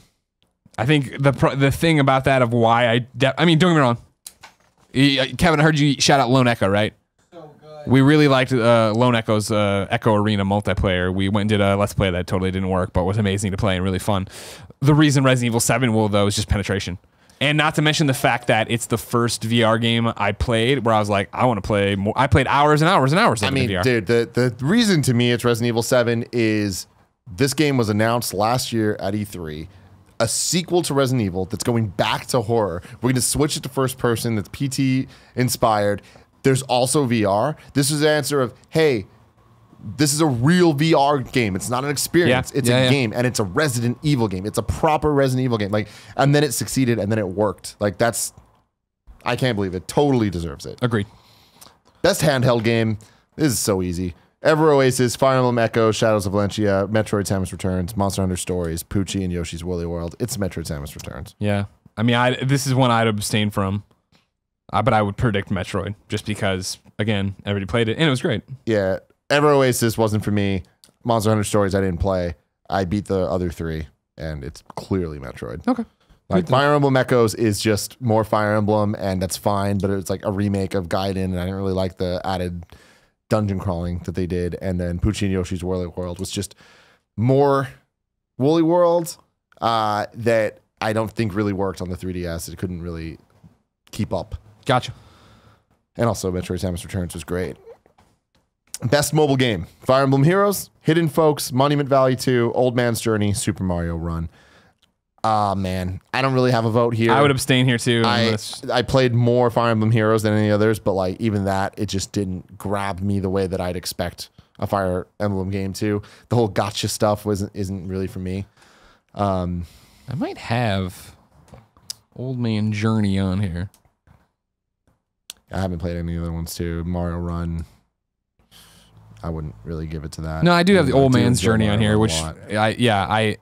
I think the thing about that of why I mean, don't get me wrong. Kevin, I heard you shout out Lone Echo, right? So good. We really liked Lone Echo's Echo Arena multiplayer. We went and did a Let's Play that totally didn't work, but was amazing to play and really fun. The reason Resident Evil 7 will, though, is just penetration. And not to mention the fact that it's the first VR game I played where I was like, I want to play more. I played hours and hours and hours of I mean, VR. dude, the reason to me it's Resident Evil 7 is this game was announced last year at E3. A sequel to Resident Evil that's going back to horror. We're going to switch it to first person that's PT inspired. There's also VR. This is the answer of, hey, this is a real VR game. It's not an experience. It's a game, and it's a Resident Evil game. It's a proper Resident Evil game. Like, and then it succeeded, and then it worked. Like, that's, I can't believe it. Totally deserves it. Agreed. Best handheld game. This is so easy. Ever Oasis, Fire Emblem Echo, Shadows of Valencia, Metroid Samus Returns, Monster Hunter Stories, Poochie, and Yoshi's Woolly World. It's Metroid Samus Returns. Yeah. I mean, this is one I'd abstain from, but I would predict Metroid just because, again, everybody played it, and it was great. Yeah. Ever Oasis wasn't for me. Monster Hunter Stories I didn't play. I beat the other three, and it's clearly Metroid. Okay. Like Fire Emblem Echoes is just more Fire Emblem, and that's fine, but it's like a remake of Gaiden, and I didn't really like the added dungeon crawling that they did. And then Poochie and Yoshi's Woolly World was just more Woolly World that I don't think really worked on the 3DS. It couldn't really keep up. Gotcha. And also Metroid Samus Returns was great. Best mobile game: Fire Emblem Heroes, Hidden Folks, Monument Valley 2, Old Man's Journey, Super Mario Run. Man, I don't really have a vote here. I would abstain here too. I played more Fire Emblem Heroes than any others, but like even that, it just didn't grab me the way that I'd expect a Fire Emblem game to. The whole gotcha stuff isn't really for me. I might have Old Man Journey on here. I haven't played any other ones too. Mario Run, I wouldn't really give it to that. No, I do have the Old Man's Journey on here, which I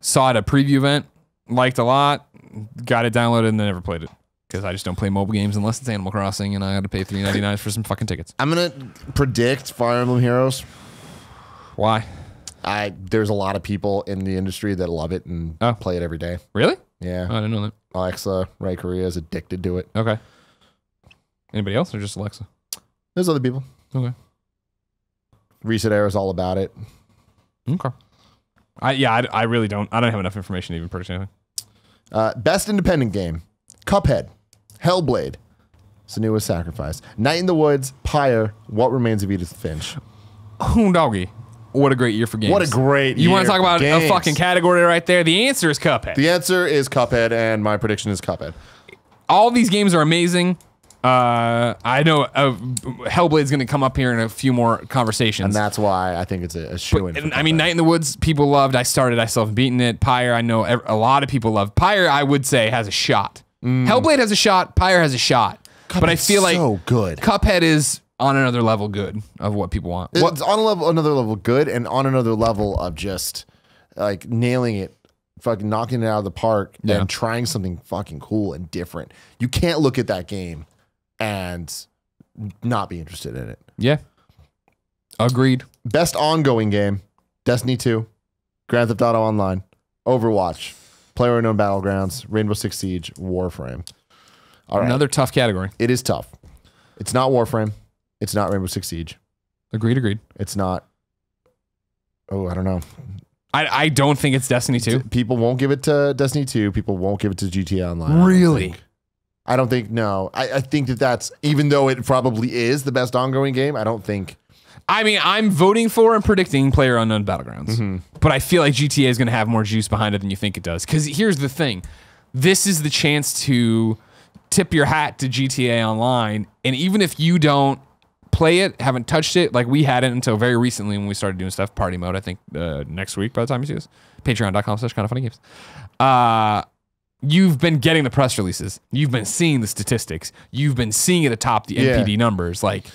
saw at a preview event, liked a lot, got it downloaded, and then never played it because I just don't play mobile games unless it's Animal Crossing, and I got to pay $3.99 for some fucking tickets. I'm gonna predict Fire Emblem Heroes. Why? There's a lot of people in the industry that love it and play it every day. Really? Yeah. Oh, I didn't know that. Alexa, Ray Korea is addicted to it. Okay. Anybody else or just Alexa? There's other people. Okay. Reset Air is all about it. Okay. I really don't. I don't have enough information to even purchase anything. Best independent game: Cuphead, Hellblade, Senua's Sacrifice, Night in the Woods, Pyre, What Remains of Edith Finch. Oh, doggy. What a great year for games. What a great year. You want to talk about games. a fucking category right there? The answer is Cuphead. The answer is Cuphead, and my prediction is Cuphead. All these games are amazing. I know Hellblade's going to come up here in a few more conversations. And that's why I think it's a shoo-in. I mean, Night in the Woods, people loved. I still haven't beaten it. Pyre, I know a lot of people love. Pyre, I would say, has a shot. Hellblade has a shot. Pyre has a shot. Cuphead's but I feel like so good. Cuphead is on another level good of what people want. It's on another level good, and on another level of just like nailing it, fucking knocking it out of the park, and trying something fucking cool and different. You can't look at that game and not be interested in it. Yeah. Agreed. Best ongoing game: Destiny 2, Grand Theft Auto Online, Overwatch, PlayerUnknown Battlegrounds, Rainbow Six Siege, Warframe. All right. Another tough category. It is tough. It's not Warframe. It's not Rainbow Six Siege. Agreed. It's not. Oh, I don't know. I don't think it's Destiny 2. People won't give it to Destiny 2. People won't give it to GTA Online. Really? I don't think, no. I think that's, even though it probably is the best ongoing game, I don't think. I mean, I'm voting for and predicting PlayerUnknown Battlegrounds. But I feel like GTA is going to have more juice behind it than you think it does. Because here's the thing. This is the chance to tip your hat to GTA Online. And even if you don't play it, haven't touched it, like we hadn't until very recently when we started doing stuff, party mode, I think next week by the time you see this. Patreon.com/kindoffunnygames. You've been getting the press releases. You've been seeing the statistics. You've been seeing it atop the NPD numbers. Like,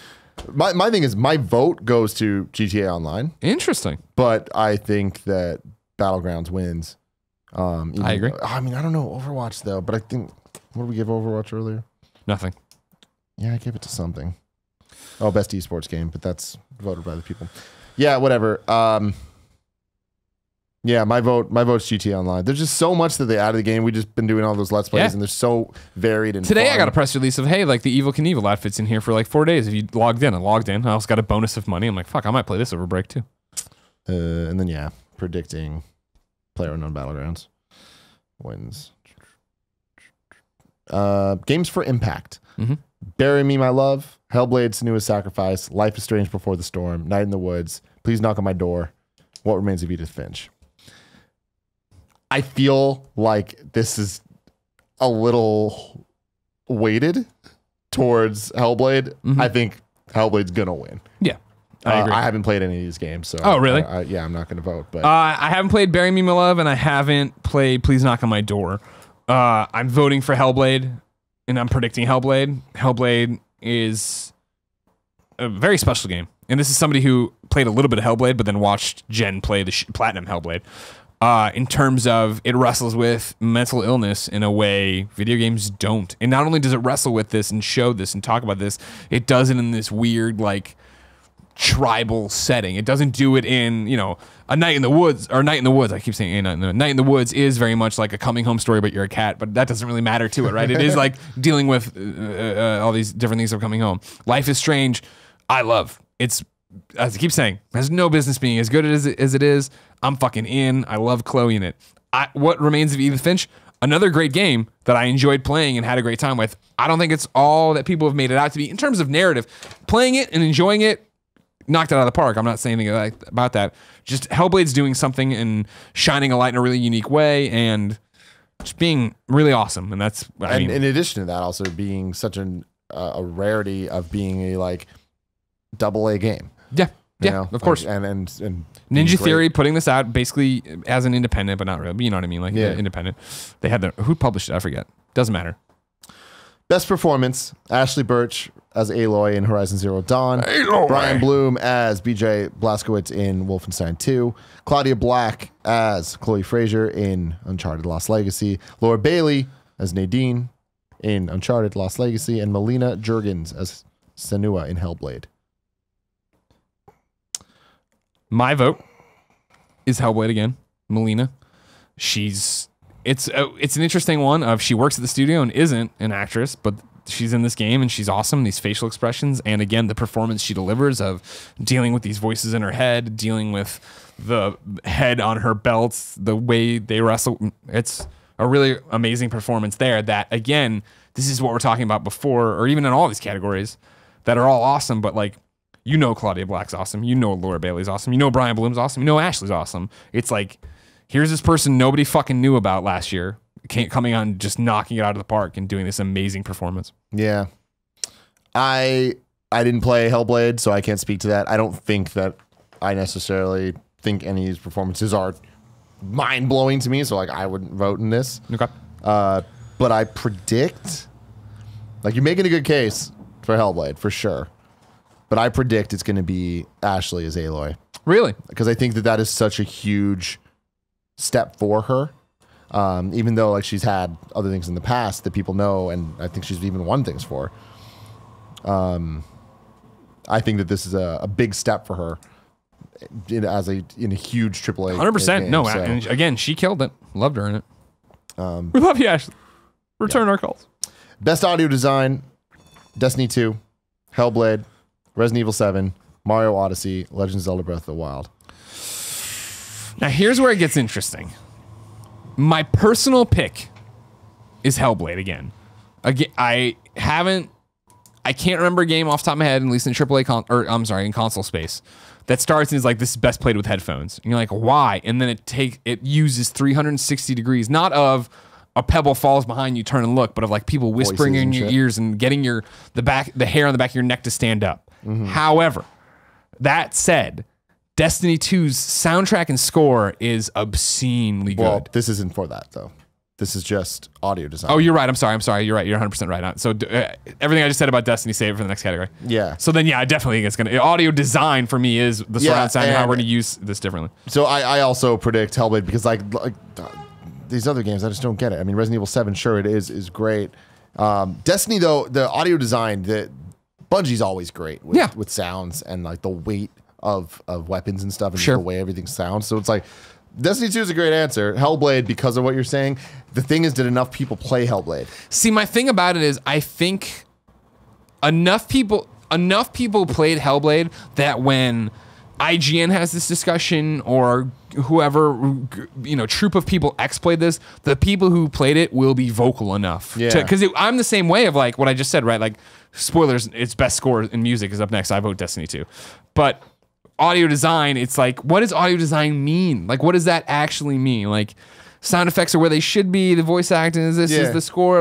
my thing is, my vote goes to GTA Online. Interesting. But I think that Battlegrounds wins. I agree. I mean, I don't know Overwatch though, but I think, what did we give Overwatch earlier? Nothing. Yeah, I gave it to something. Oh, best esports game, but that's voted by the people. Yeah, whatever. Yeah, my vote's GTA Online. There's just so much that they add to the game. We've just been doing all those Let's Plays, and they're so varied and today fun. I got a press release of, hey, like the Evil Knievel outfit's in here for like 4 days. If you logged in, I logged in. I also got a bonus of money. I'm like, fuck, I might play this over break too. And then, yeah, predicting PlayerUnknown Battlegrounds wins. Games for Impact. Mm-hmm. Bury Me, My Love, Hellblade: Senua's Sacrifice, Life is Strange Before the Storm, Night in the Woods, Please Knock on My Door, What Remains of Edith Finch. I feel like this is a little weighted towards Hellblade. Mm-hmm. I think Hellblade's gonna win. Yeah, I agree. I haven't played any of these games, so Oh, really? yeah, I'm not gonna vote. But I haven't played Bury Me, My Love, and I haven't played Please Knock on My Door. I'm voting for Hellblade, and I'm predicting Hellblade. Hellblade is a very special game. And this is somebody who played a little bit of Hellblade, but then watched Jen play the Platinum Hellblade. In terms of it wrestles with mental illness in a way video games don't. And not only does it wrestle with this and show this and talk about this, it does it in this weird, like, tribal setting. It doesn't do it in, a Night in the Woods, or Night in the Woods. I keep saying Night in the Woods is very much like a coming home story, but you're a cat, but that doesn't really matter to it, right? It is like dealing with all these different things of coming home. Life is Strange, I love. It's, as I keep saying, has no business being as good as it is. I'm fucking in. I love Chloe in it. What Remains of Edith Finch? Another great game that I enjoyed playing and had a great time with. I don't think it's all that people have made it out to be in terms of narrative. Playing it and enjoying it, knocked it out of the park. I'm not saying anything about that. Just Hellblade's doing something and shining a light in a really unique way and just being really awesome. And that's, I mean, in addition to that, also being such a rarity of being a like AA game. Yeah. You Yeah, know? of course. And Ninja great. Theory putting this out basically as an independent, but not really. But you know what I mean? Like Yeah. independent. They had who published it? I forget. Doesn't matter. Best performance: Ashley Birch as Aloy in Horizon Zero Dawn, Aloy! Brian Bloom as BJ Blazkowicz in Wolfenstein 2, Claudia Black as Chloe Fraser in Uncharted Lost Legacy, Laura Bailey as Nadine in Uncharted Lost Legacy, and Melina Juergens as Senua in Hellblade. My vote is Hellblade again. Melina. It's an interesting one of she works at the studio and isn't an actress, but she's in this game and she's awesome. These facial expressions and again the performance she delivers of dealing with these voices in her head, dealing with the head on her belts, the way they wrestle. It's a really amazing performance there. That again, this is what we're talking about before, or even in all these categories that are all awesome, but like. Claudia Black's awesome. Laura Bailey's awesome. Brian Bloom's awesome. Ashley's awesome. It's like, here's this person nobody fucking knew about last year, coming on just knocking it out of the park and doing this amazing performance. Yeah. I didn't play Hellblade, so I can't speak to that. I don't think that I necessarily think any of these performances are mind-blowing to me, so like I wouldn't vote in this. Okay. But I predict, like you're making a good case for Hellblade, for sure. But I predict it's going to be Ashley as Aloy. Really? Because I think that is such a huge step for her. Even though like she's had other things in the past that people know, and I think she's even won things for. I think that this is a big step for her in a huge AAA. 100%. game, No, so. and again, she killed it. Loved her in it. We love you, Ashley. Return our calls. Best audio design: Destiny 2, Hellblade, Resident Evil 7, Mario Odyssey, Legend of Zelda: Breath of the Wild. Now, here's where it gets interesting. My personal pick is Hellblade again. I can't remember a game off the top of my head, at least in AAA in console space, that starts and is like, this is best played with headphones. And you're like, why? And then it uses 360 degrees, not of a pebble falls behind you, turn and look, but of like people whispering Voices in and your shit. ears and getting the hair on the back of your neck to stand up. Mm-hmm. However, that said, Destiny 2's soundtrack and score is obscenely good. Well, this isn't for that though. This is just audio design. Oh, you're right. I'm sorry. You're right. You're 100% right. So everything I just said about Destiny, save it for the next category. Yeah. So then, yeah, I definitely think it's going to... Audio design for me is the surround sound and how we're going to use this differently. So I also predict Hellblade because like these other games, I just don't get it. I mean, Resident Evil 7, sure it is great. Destiny though, the audio design, Bungie's always great with sounds and like the weight of weapons and stuff and Sure. the way everything sounds. So it's like Destiny 2 is a great answer. Hellblade, because of what you're saying. The thing is, did enough people play Hellblade? See, my thing about it is I think enough people played Hellblade that when IGN has this discussion, or whoever, troop of people played this, the people who played it will be vocal enough. Yeah. Because I'm the same way of like what I just said, right? Like, spoilers, its best score in music is up next. I vote Destiny 2. But audio design, it's like, what does audio design mean? Like, what does that actually mean? Like, sound effects are where they should be. The voice acting is this, is the score.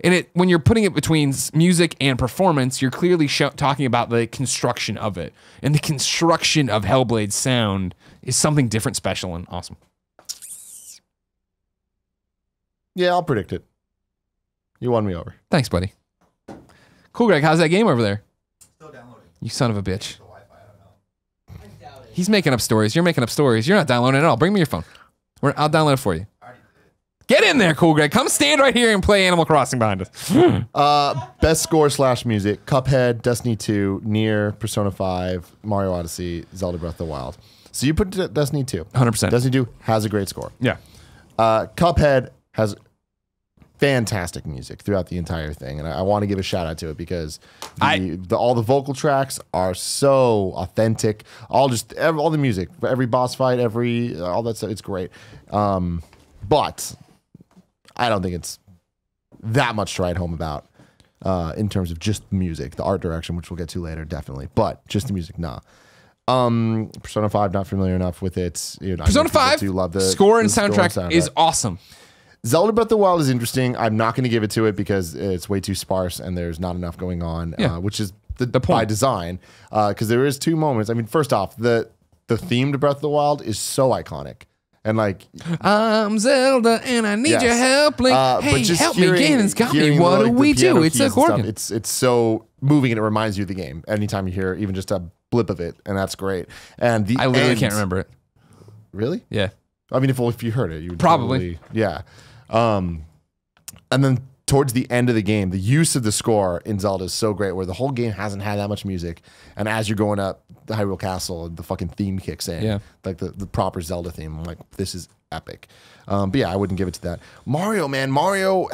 And when you're putting it between music and performance, you're clearly talking about the construction of it. And the construction of Hellblade's sound is something different, special, and awesome. Yeah, I'll predict it. You won me over. Thanks, buddy. Cool, Greg. How's that game over there? Still downloading. You son of a bitch. The Wi-Fi, I don't know. I doubt it. He's making up stories. You're making up stories. You're not downloading it at all. Bring me your phone. I'll download it for you. Get in there, Cool Greg. Come stand right here and play Animal Crossing behind us. Best score / music: Cuphead, Destiny 2, Nier, Persona 5, Mario Odyssey, Zelda Breath of the Wild. So you put Destiny 2. 100%. Destiny 2 has a great score. Yeah. Cuphead has fantastic music throughout the entire thing, and I want to give a shout out to it because all the vocal tracks are so authentic. All the music, every boss fight, all that stuff, it's great. But I don't think it's that much to write home about in terms of just music. The art direction, which we'll get to later, definitely, but just the music, nah. Persona 5, not familiar enough with it. Persona 5 do love the score and soundtrack is awesome. Zelda Breath of the Wild is interesting. I'm not going to give it to it because it's way too sparse and there's not enough going on, which is the point by design. Because there is 2 moments. I mean, first off, the theme to Breath of the Wild is so iconic. And like, I'm Zelda and I need your help. Like, hey, help me, Ganon's got me. What do we do? It's a organ. It's so moving and it reminds you of the game. Anytime you hear even just a blip of it, and that's great. And I literally can't remember it. Really? Yeah. I mean, if you heard it, you would probably. Yeah. And then towards the end of the game, the use of the score in Zelda is so great, where the whole game hasn't had that much music, and as you're going up the Hyrule Castle, the fucking theme kicks in. Yeah. Like the proper Zelda theme. I'm like, this is epic. But yeah, I wouldn't give it to that. Mario, man. Mario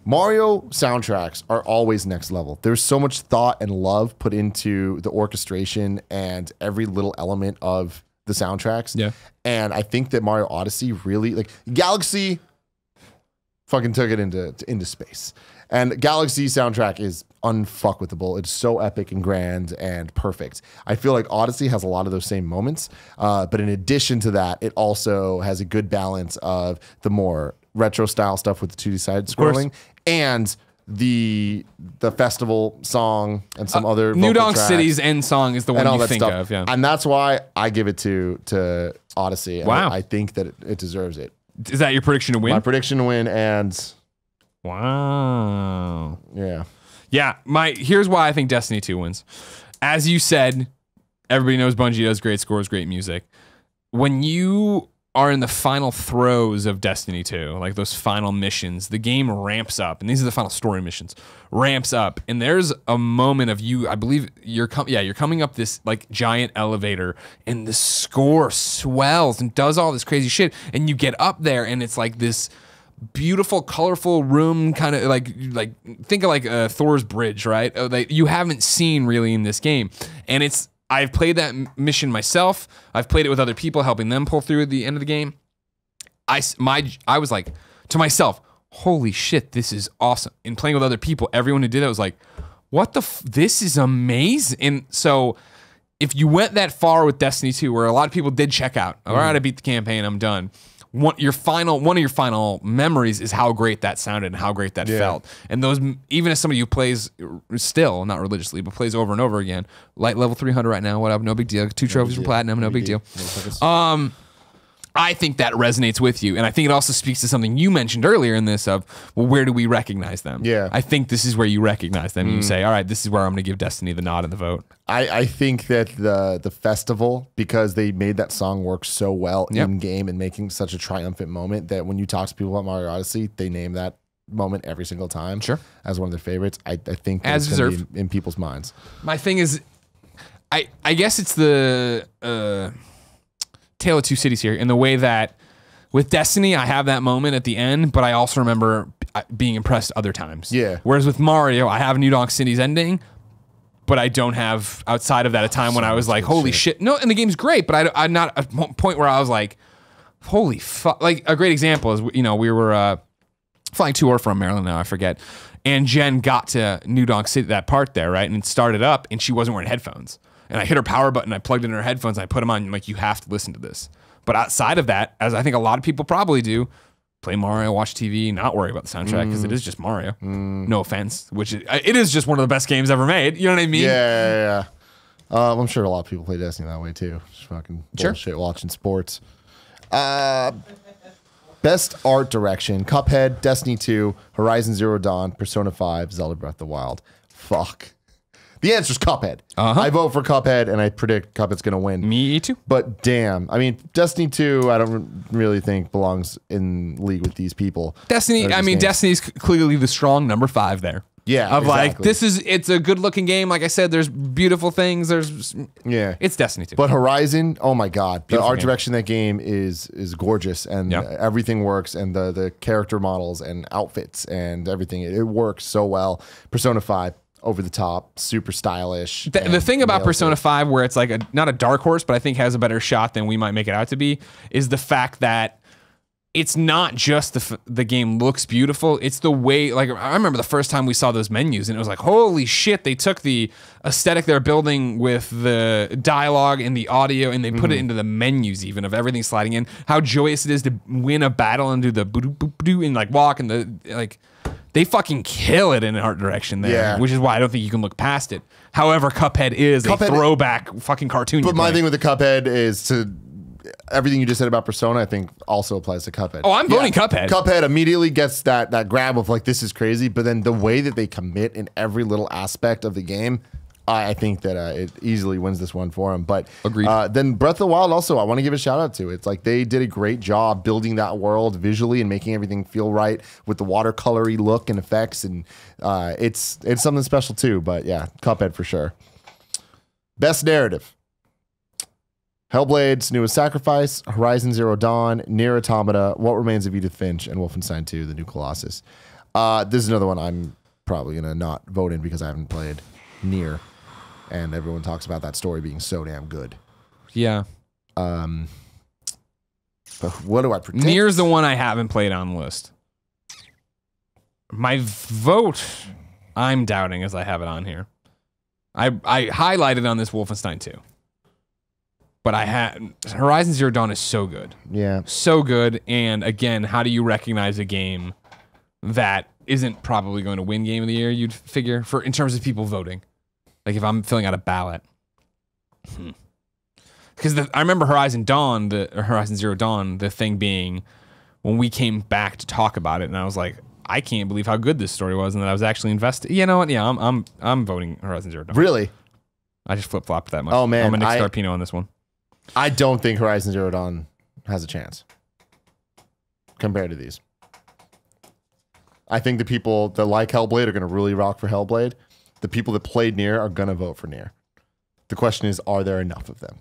soundtracks are always next level. There's so much thought and love put into the orchestration and every little element of the soundtracks. Yeah. And I think that Mario Odyssey really, like, Galaxy fucking took it into space. And Galaxy soundtrack is unfuckwithable. It's so epic and grand and perfect. I feel like Odyssey has a lot of those same moments. But in addition to that, it also has a good balance of the more retro style stuff with the 2D side scrolling and the festival song and some other New Donk City's end song is the one you think of. Yeah. And that's why I give it to Odyssey. And wow. I think that it deserves it. Is that your prediction to win? My prediction to win, and wow. Yeah. Yeah. Here's why I think Destiny 2 wins. As you said, everybody knows Bungie does great scores, great music. When you are in the final throes of Destiny 2, like those final missions, the game ramps up, and these are the final story missions, ramps up, and there's a moment of you, I believe you're coming up this like giant elevator, and the score swells and does all this crazy shit, and you get up there, and it's like this beautiful, colorful room, kind of like think of like Thor's bridge, right? That you haven't seen really in this game, and I've played that mission myself. I've played it with other people, helping them pull through at the end of the game. I was like to myself, holy shit, this is awesome. And playing with other people, everyone who did it was like, what this is amazing. And so if you went that far with Destiny 2, where a lot of people did check out, all right, I beat the campaign, I'm done. One of your final memories is how great that sounded and how great that felt. And those, even as somebody who plays still, not religiously, but plays over and over again, light level 300 right now, whatever, no big deal. 2 trophies from platinum, no big deal. I think that resonates with you. And I think it also speaks to something you mentioned earlier in this of, well, where do we recognize them? Yeah. I think this is where you recognize them. You say, all right, this is where I'm going to give Destiny the nod and the vote. I think that the festival, because they made that song work so well in game and making such a triumphant moment, that when you talk to people about Mario Odyssey, they name that moment every single time as one of their favorites. I think that's going to be in people's minds. My thing is, I guess it's the Tale of Two Cities here, in the way that with Destiny, I have that moment at the end, but I also remember being impressed other times. Yeah. Whereas with Mario, I have New Donk City's ending, but I don't have outside of that a time when I was like, holy shit. No, and the game's great, but I'm not at a point where I was like, holy fuck. Like a great example is, you know, we were flying to or from Maryland now, I forget. And Jen got to New Donk City, that part there, right? And it started up and she wasn't wearing headphones. And I hit her power button, I plugged in her headphones, and I put them on. I'm like, you have to listen to this. But outside of that, as I think a lot of people probably do, play Mario, watch TV, not worry about the soundtrack because it is just Mario. No offense, which it is just one of the best games ever made. You know what I mean? Yeah. I'm sure a lot of people play Destiny that way too. Just fucking bullshit watching sports. Best art direction: Cuphead, Destiny 2, Horizon Zero Dawn, Persona 5, Zelda Breath of the Wild. Fuck. The answer's Cuphead. I vote for Cuphead, and I predict Cuphead's going to win. Me too. But damn, I mean, Destiny 2, I don't really think belongs in league with these people. Destiny, I mean, Destiny's clearly the strong number 5 there. Yeah, of exactly. Like, it's a good looking game. Like I said, there's beautiful things. It's Destiny 2. But Horizon, oh my God, the art game. direction of that game is gorgeous, and everything works, and the character models and outfits and everything, it works so well. Persona 5, over the top, super stylish. The thing about Persona 5, where it's like not a dark horse, but I think has a better shot than we might make it out to be, is the fact that it's not just the game looks beautiful. It's the way, like, I remember the first time we saw those menus and it was like, holy shit, they took the aesthetic they're building with the dialogue and the audio and they put it into the menus even of everything sliding in. How joyous it is to win a battle and do the boo and like walk and the, like, they fucking kill it in art direction there, which is why I don't think you can look past it. However, Cuphead is a throwback fucking cartoon. But my thing with the Cuphead is everything you just said about Persona, I think also applies to Cuphead. Oh, I'm voting Cuphead. Cuphead immediately gets that grab of like, this is crazy, but then the way that they commit in every little aspect of the game, I think that it easily wins this one for them. But agreed. Then Breath of the Wild also, I want to give a shout out to. It's like they did a great job building that world visually and making everything feel right with the watercolory look and effects, and it's something special too. But yeah, Cuphead for sure. Best narrative: Hellblade's Newest Sacrifice, Horizon Zero Dawn, Nier Automata, What Remains of Edith Finch, and Wolfenstein 2: The New Colossus. This is another one I'm probably gonna not vote in because I haven't played Nier. And everyone talks about that story being so damn good. Yeah. But what do I predict? Nier's the one I haven't played on the list. My vote, I'm doubting as I have it on here. I highlighted on this Wolfenstein 2. But I had Horizon Zero Dawn is so good. Yeah. So good. And again, how do you recognize a game that isn't probably going to win Game of the Year, you'd figure, for in terms of people voting? Like if I'm filling out a ballot. Because I remember Horizon Zero Dawn, the thing being when we came back to talk about it, and I was like, I can't believe how good this story was, and that I was actually invested. You know what? Yeah, I'm voting Horizon Zero Dawn. Really? I just flip-flopped that much. Oh man, I'm a Nick Scarpino on this one. I don't think Horizon Zero Dawn has a chance compared to these. I think the people that like Hellblade are going to really rock for Hellblade. The people that played Nier are going to vote for Nier. The question is, are there enough of them?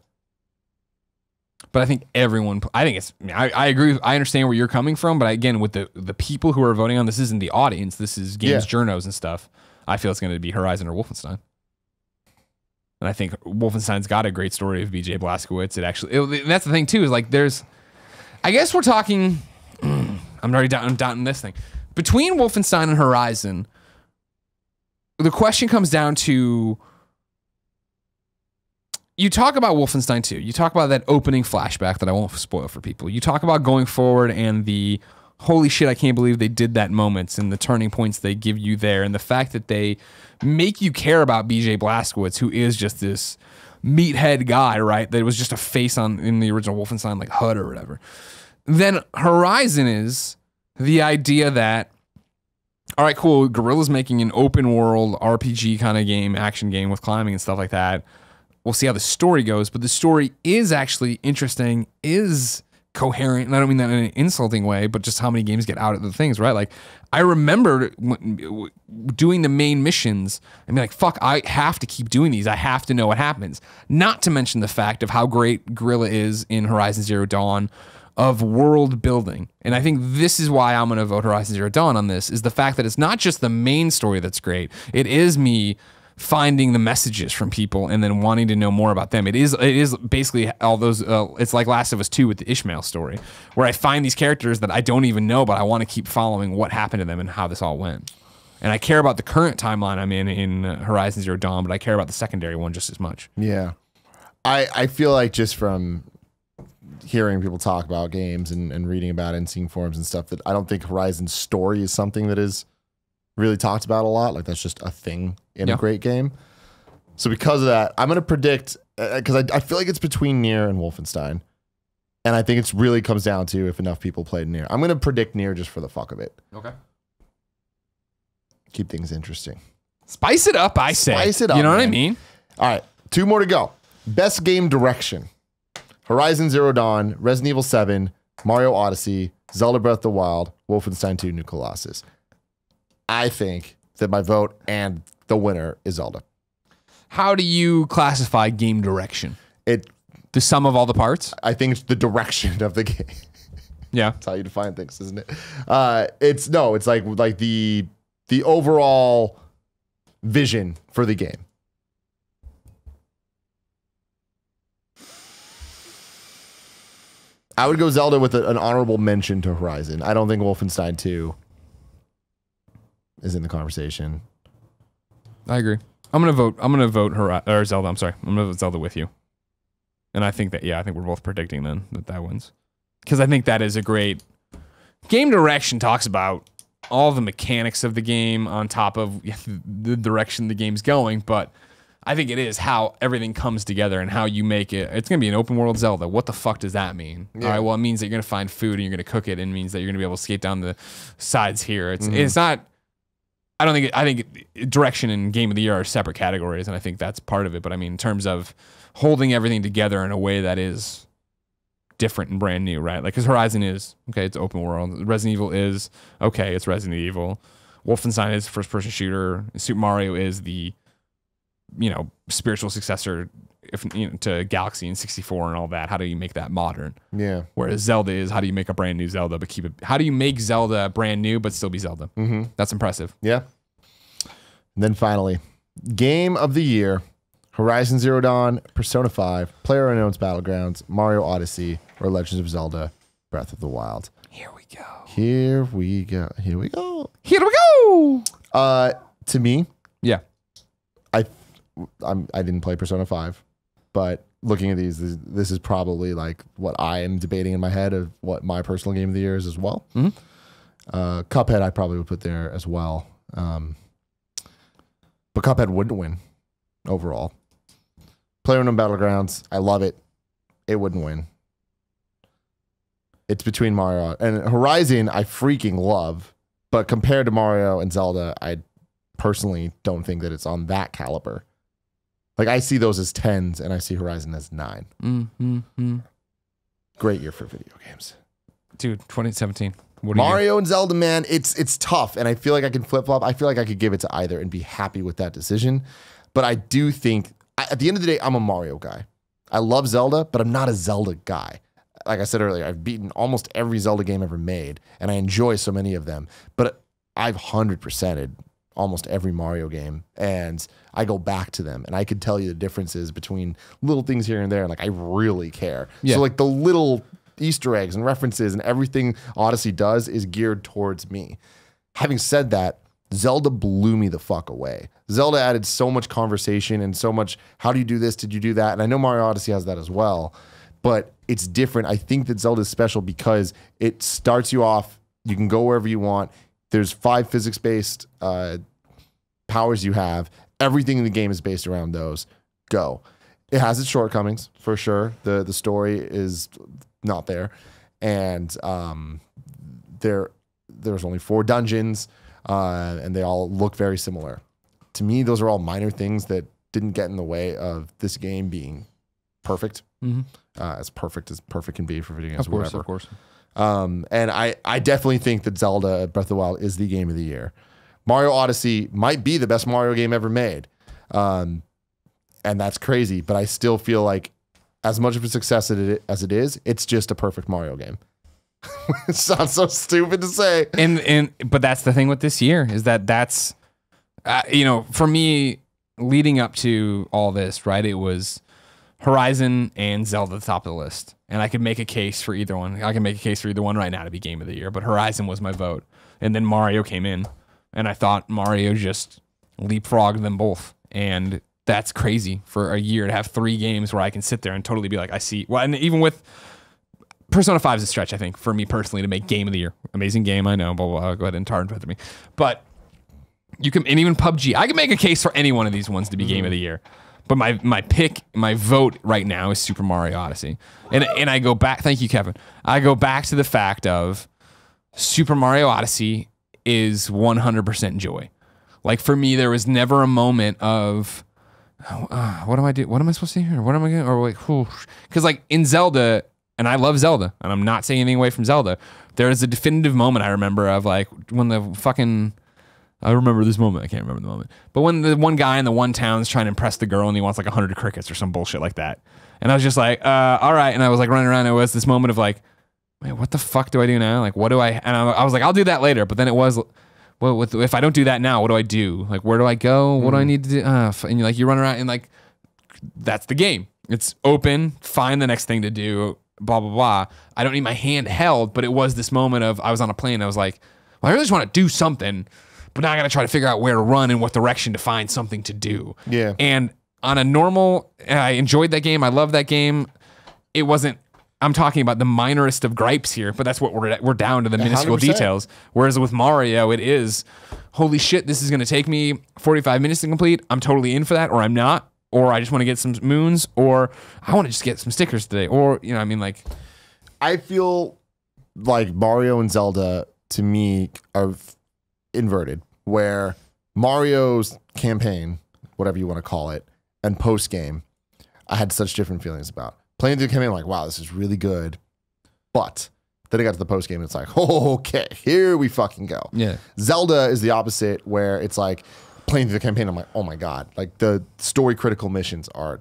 But I think I agree. I understand where you're coming from, but again, with the people who are voting on this isn't the audience. This is games journos and stuff. I feel it's going to be Horizon or Wolfenstein. And I think Wolfenstein's got a great story of BJ Blazkowicz. That's the thing too, is like I guess we're talking, I'm already down this thing. Between Wolfenstein and Horizon, the question comes down to, you talk about Wolfenstein 2. You talk about that opening flashback that I won't spoil for people. You talk about going forward and the holy shit, I can't believe they did that moments and the turning points they give you there and the fact that they make you care about BJ Blazkowicz, who is just this meathead guy, right? That was just a face in the original Wolfenstein, like HUD or whatever. Then Horizon is the idea that, all right, cool, Guerrilla's making an open world RPG kind of game, action game with climbing and stuff like that. We'll see how the story goes, but the story is actually interesting, is coherent, and I don't mean that in an insulting way, but just how many games get out of the things, right? Like, I remember doing the main missions and be like, fuck, I have to keep doing these. I have to know what happens. Not to mention the fact of how great Guerrilla is in Horizon Zero Dawn of world building. And I think this is why I'm going to vote Horizon Zero Dawn on this, is the fact that it's not just the main story that's great. It is me finding the messages from people and then wanting to know more about them. It is basically all those. It's like Last of Us 2 with the Ishmael story, where I find these characters that I don't even know, but I want to keep following what happened to them and how this all went. And I care about the current timeline I'm in Horizon Zero Dawn, but I care about the secondary one just as much. Yeah. I feel like just from hearing people talk about games and reading about it and seeing forums and stuff, that I don't think Horizon's story is something that is really talked about a lot. Like that's just a thing in a great game. So because of that, I'm going to predict, because I feel like it's between Nier and Wolfenstein. And I think it's really comes down to if enough people played Nier. I'm going to predict Nier just for the fuck of it. Okay. Keep things interesting. Spice it up, I say. Spice it up. You know what I man. mean? All right. 2 more to go. Best game direction. Horizon Zero Dawn, Resident Evil 7, Mario Odyssey, Zelda Breath of the Wild, Wolfenstein 2 New Colossus. I think that my vote and the winner is Zelda. How do you classify game direction? The sum of all the parts? I think it's the direction of the game. Yeah. That's how you define things, isn't it? It's like the overall vision for the game. I would go Zelda with an honorable mention to Horizon. I don't think Wolfenstein 2 is in the conversation. I agree. I'm gonna vote Zelda. I'm sorry. I'm gonna vote Zelda with you. And I think that I think we're both predicting then that wins. Because I think that is a great game direction. Talks about all the mechanics of the game on top of the direction the game's going, but I think it is how everything comes together and how you make it. It's going to be an open world Zelda. What the fuck does that mean? Yeah. All right, well, it means that you're going to find food and you're going to cook it, and it means that you're going to be able to skate down the sides here. It's not. I think direction and game of the year are separate categories, and I think that's part of it. But I mean, in terms of holding everything together in a way that is different and brand new, right? Like, because Horizon is okay, it's open world. Resident Evil is okay, it's Resident Evil. Wolfenstein is first person shooter. Super Mario is the spiritual successor to Galaxy and 64 and all that. How do you make that modern? Yeah. Whereas Zelda is, how do you make a brand new Zelda but keep it? How do you make Zelda brand new but still be Zelda? Mm-hmm. That's impressive. Yeah. And then finally, game of the year: Horizon Zero Dawn, Persona 5, PlayerUnknown's Battlegrounds, Mario Odyssey, or Legends of Zelda: Breath of the Wild. Here we go. Here we go. Here we go. Here we go. To me, Yeah. I didn't play Persona 5, but looking at these, this is probably like what I am debating in my head of what my personal game of the year is as well. Mm-hmm. Cuphead I probably would put there as well. But Cuphead wouldn't win overall. PlayerUnknown Battlegrounds, I love it. It wouldn't win. It's between Mario and Horizon. I freaking love, but compared to Mario and Zelda, I personally don't think that it's on that caliber. Like, I see those as 10s and I see Horizon as 9. Mm-hmm. Great year for video games. Dude, 2017. Mario and Zelda, man, it's tough. And I feel like I can flip-flop. I feel like I could give it to either and be happy with that decision. But I do think, at the end of the day, I'm a Mario guy. I love Zelda, but I'm not a Zelda guy. Like I said earlier, I've beaten almost every Zelda game ever made, and I enjoy so many of them. But I've 100%ed almost every Mario game, and I go back to them, and I could tell you the differences between little things here and there, and like I really care. Yeah. So like the little Easter eggs and references and everything Odyssey does is geared towards me. Having said that, Zelda blew me the fuck away. Zelda added so much conversation and so much, how do you do this? Did you do that? And I know Mario Odyssey has that as well, but it's different. I think that Zelda is special because it starts you off, you can go wherever you want. There's 5 physics-based powers you have. Everything in the game is based around those. Go. It has its shortcomings, for sure. The story is not there. And there's only 4 dungeons, and they all look very similar. To me, those are all minor things that didn't get in the way of this game being perfect. Mm-hmm. As perfect can be for video games. Of course. And I definitely think that Zelda Breath of the Wild is the game of the year. Mario Odyssey might be the best Mario game ever made. And that's crazy, but I still feel like as much of a success as it is, it's just a perfect Mario game. It sounds so stupid to say. But that's the thing with this year is that's, for me, leading up to all this, right? It was Horizon and Zelda at the top of the list. And I could make a case for either one. I can make a case for either one right now to be game of the year, but Horizon was my vote. And then Mario came in, and I thought Mario just leapfrogged them both. And that's crazy for a year to have 3 games where I can sit there and totally be like, I see. Well, and even with Persona 5 is a stretch, I think, for me personally to make game of the year. Amazing game, I know, blah, blah, blah. Go ahead and target with me. But you can, and even PUBG, I can make a case for any one of these ones to be game of the year. But my pick, my vote right now is Super Mario Odyssey. And I go back, thank you, Kevin. I go back to the fact of Super Mario Odyssey is 100% joy. Like for me, there was never a moment of, what do I do? What am I supposed to do here? What am I going to, or like, because like in Zelda, and I love Zelda, and I'm not taking anything away from Zelda, there is a definitive moment I remember of like when the fucking, I remember this moment. I can't remember the moment. But when the one guy in the one town is trying to impress the girl and he wants like 100 crickets or some bullshit like that. And I was just like, all right. And I was like running around. And it was this moment of like, man, what the fuck do I do now? Like, what do I, and I was like, I'll do that later. But then it was, well, if I don't do that now, what do I do? Like, where do I go? What do I need to do? And you run around and like, that's the game. It's open. Find the next thing to do. Blah, blah, blah. I don't need my hand held. But it was this moment of, I was on a plane. I was like, well, I really just want to do something. But now I got to try to figure out where to run and what direction to find something to do. Yeah. And on a normal, I enjoyed that game. I love that game. It wasn't, I'm talking about the minorest of gripes here, but that's what we're down to the minuscule 100%. details. Whereas with Mario, it is, holy shit, this is going to take me 45 minutes to complete. I'm totally in for that, or I'm not. Or I just want to get some moons, or I want to just get some stickers today. Or, you know, I mean, like. I feel like Mario and Zelda, to me, are inverted, where Mario's campaign, whatever you want to call it, and post game, I had such different feelings about. Playing through the campaign, I'm like, wow, this is really good. But then I got to the post game, and it's like, oh, okay, here we fucking go. Yeah. Zelda is the opposite, where it's like playing through the campaign, I'm like, oh my God, like the story critical missions are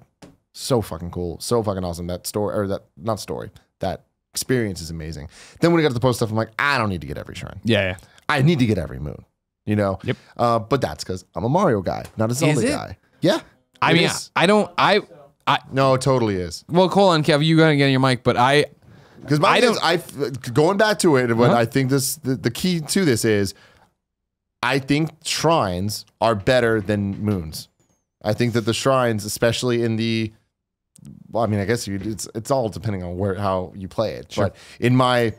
so fucking cool, so fucking awesome. That story, or that, not story, that experience is amazing. Then when we got to the post stuff, I'm like, I don't need to get every shrine. Yeah. I need to get every moon, you know? Yep. But that's because I'm a Mario guy, not a Zelda it? guy. Yeah. I it mean, is. No, it totally is. Well, hold on, Kev, you got to get on your mic, but Because going back to it, what I think the key to this is, I think shrines are better than moons. I think that the shrines, especially in the, well, I mean, I guess it's all depending on how you play it. Sure. But in my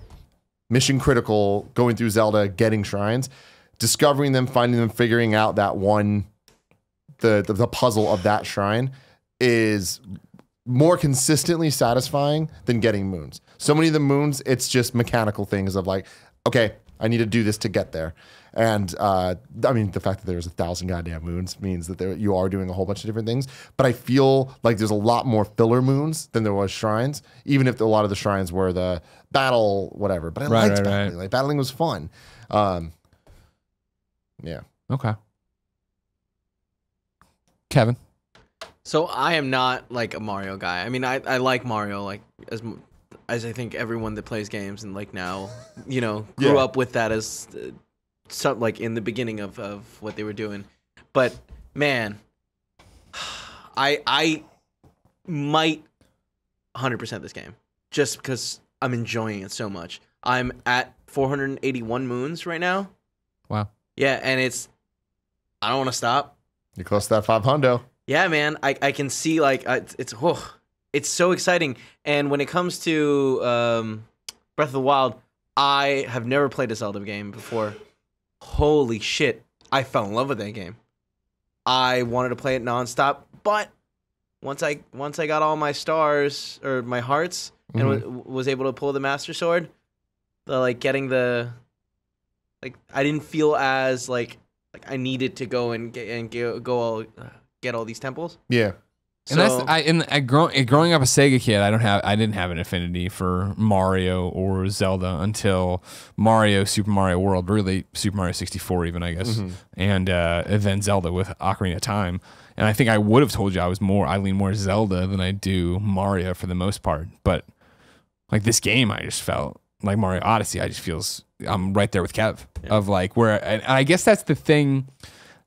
mission critical, going through Zelda, getting shrines, discovering them, finding them, figuring out that one, the puzzle of that shrine is more consistently satisfying than getting moons. So many of the moons, it's just mechanical things of like, okay, I need to do this to get there. And I mean, the fact that there's 1,000 goddamn moons means that you are doing a whole bunch of different things. But I feel like there's a lot more filler moons than there was shrines, even if a lot of the shrines were the battle, whatever. But I liked battling. Like battling was fun. Yeah. Okay. Kevin. So I am not like a Mario guy. I mean, I like Mario like as I think everyone that plays games and like now, you know, grew up with that as something like in the beginning of what they were doing. But man, I might 100% this game just because I'm enjoying it so much. I'm at 481 moons right now. Wow. Yeah, and I don't want to stop. You're close to that 500. Yeah, man, I can see like it's so exciting. And when it comes to Breath of the Wild, I have never played a Zelda game before. Holy shit, I fell in love with that game. I wanted to play it nonstop, but once I got all my stars or my hearts and was able to pull the Master Sword, getting the I didn't feel as like I needed to go and get all these temples. Yeah. And growing up a Sega kid, I didn't have an affinity for Mario or Zelda until Super Mario World, really Super Mario 64 even, I guess, and then Zelda with Ocarina of Time. And I think I would have told you I lean more Zelda than I do Mario for the most part. But like this game, I just felt like Mario Odyssey. I'm right there with Kev of like where, and I guess that's the thing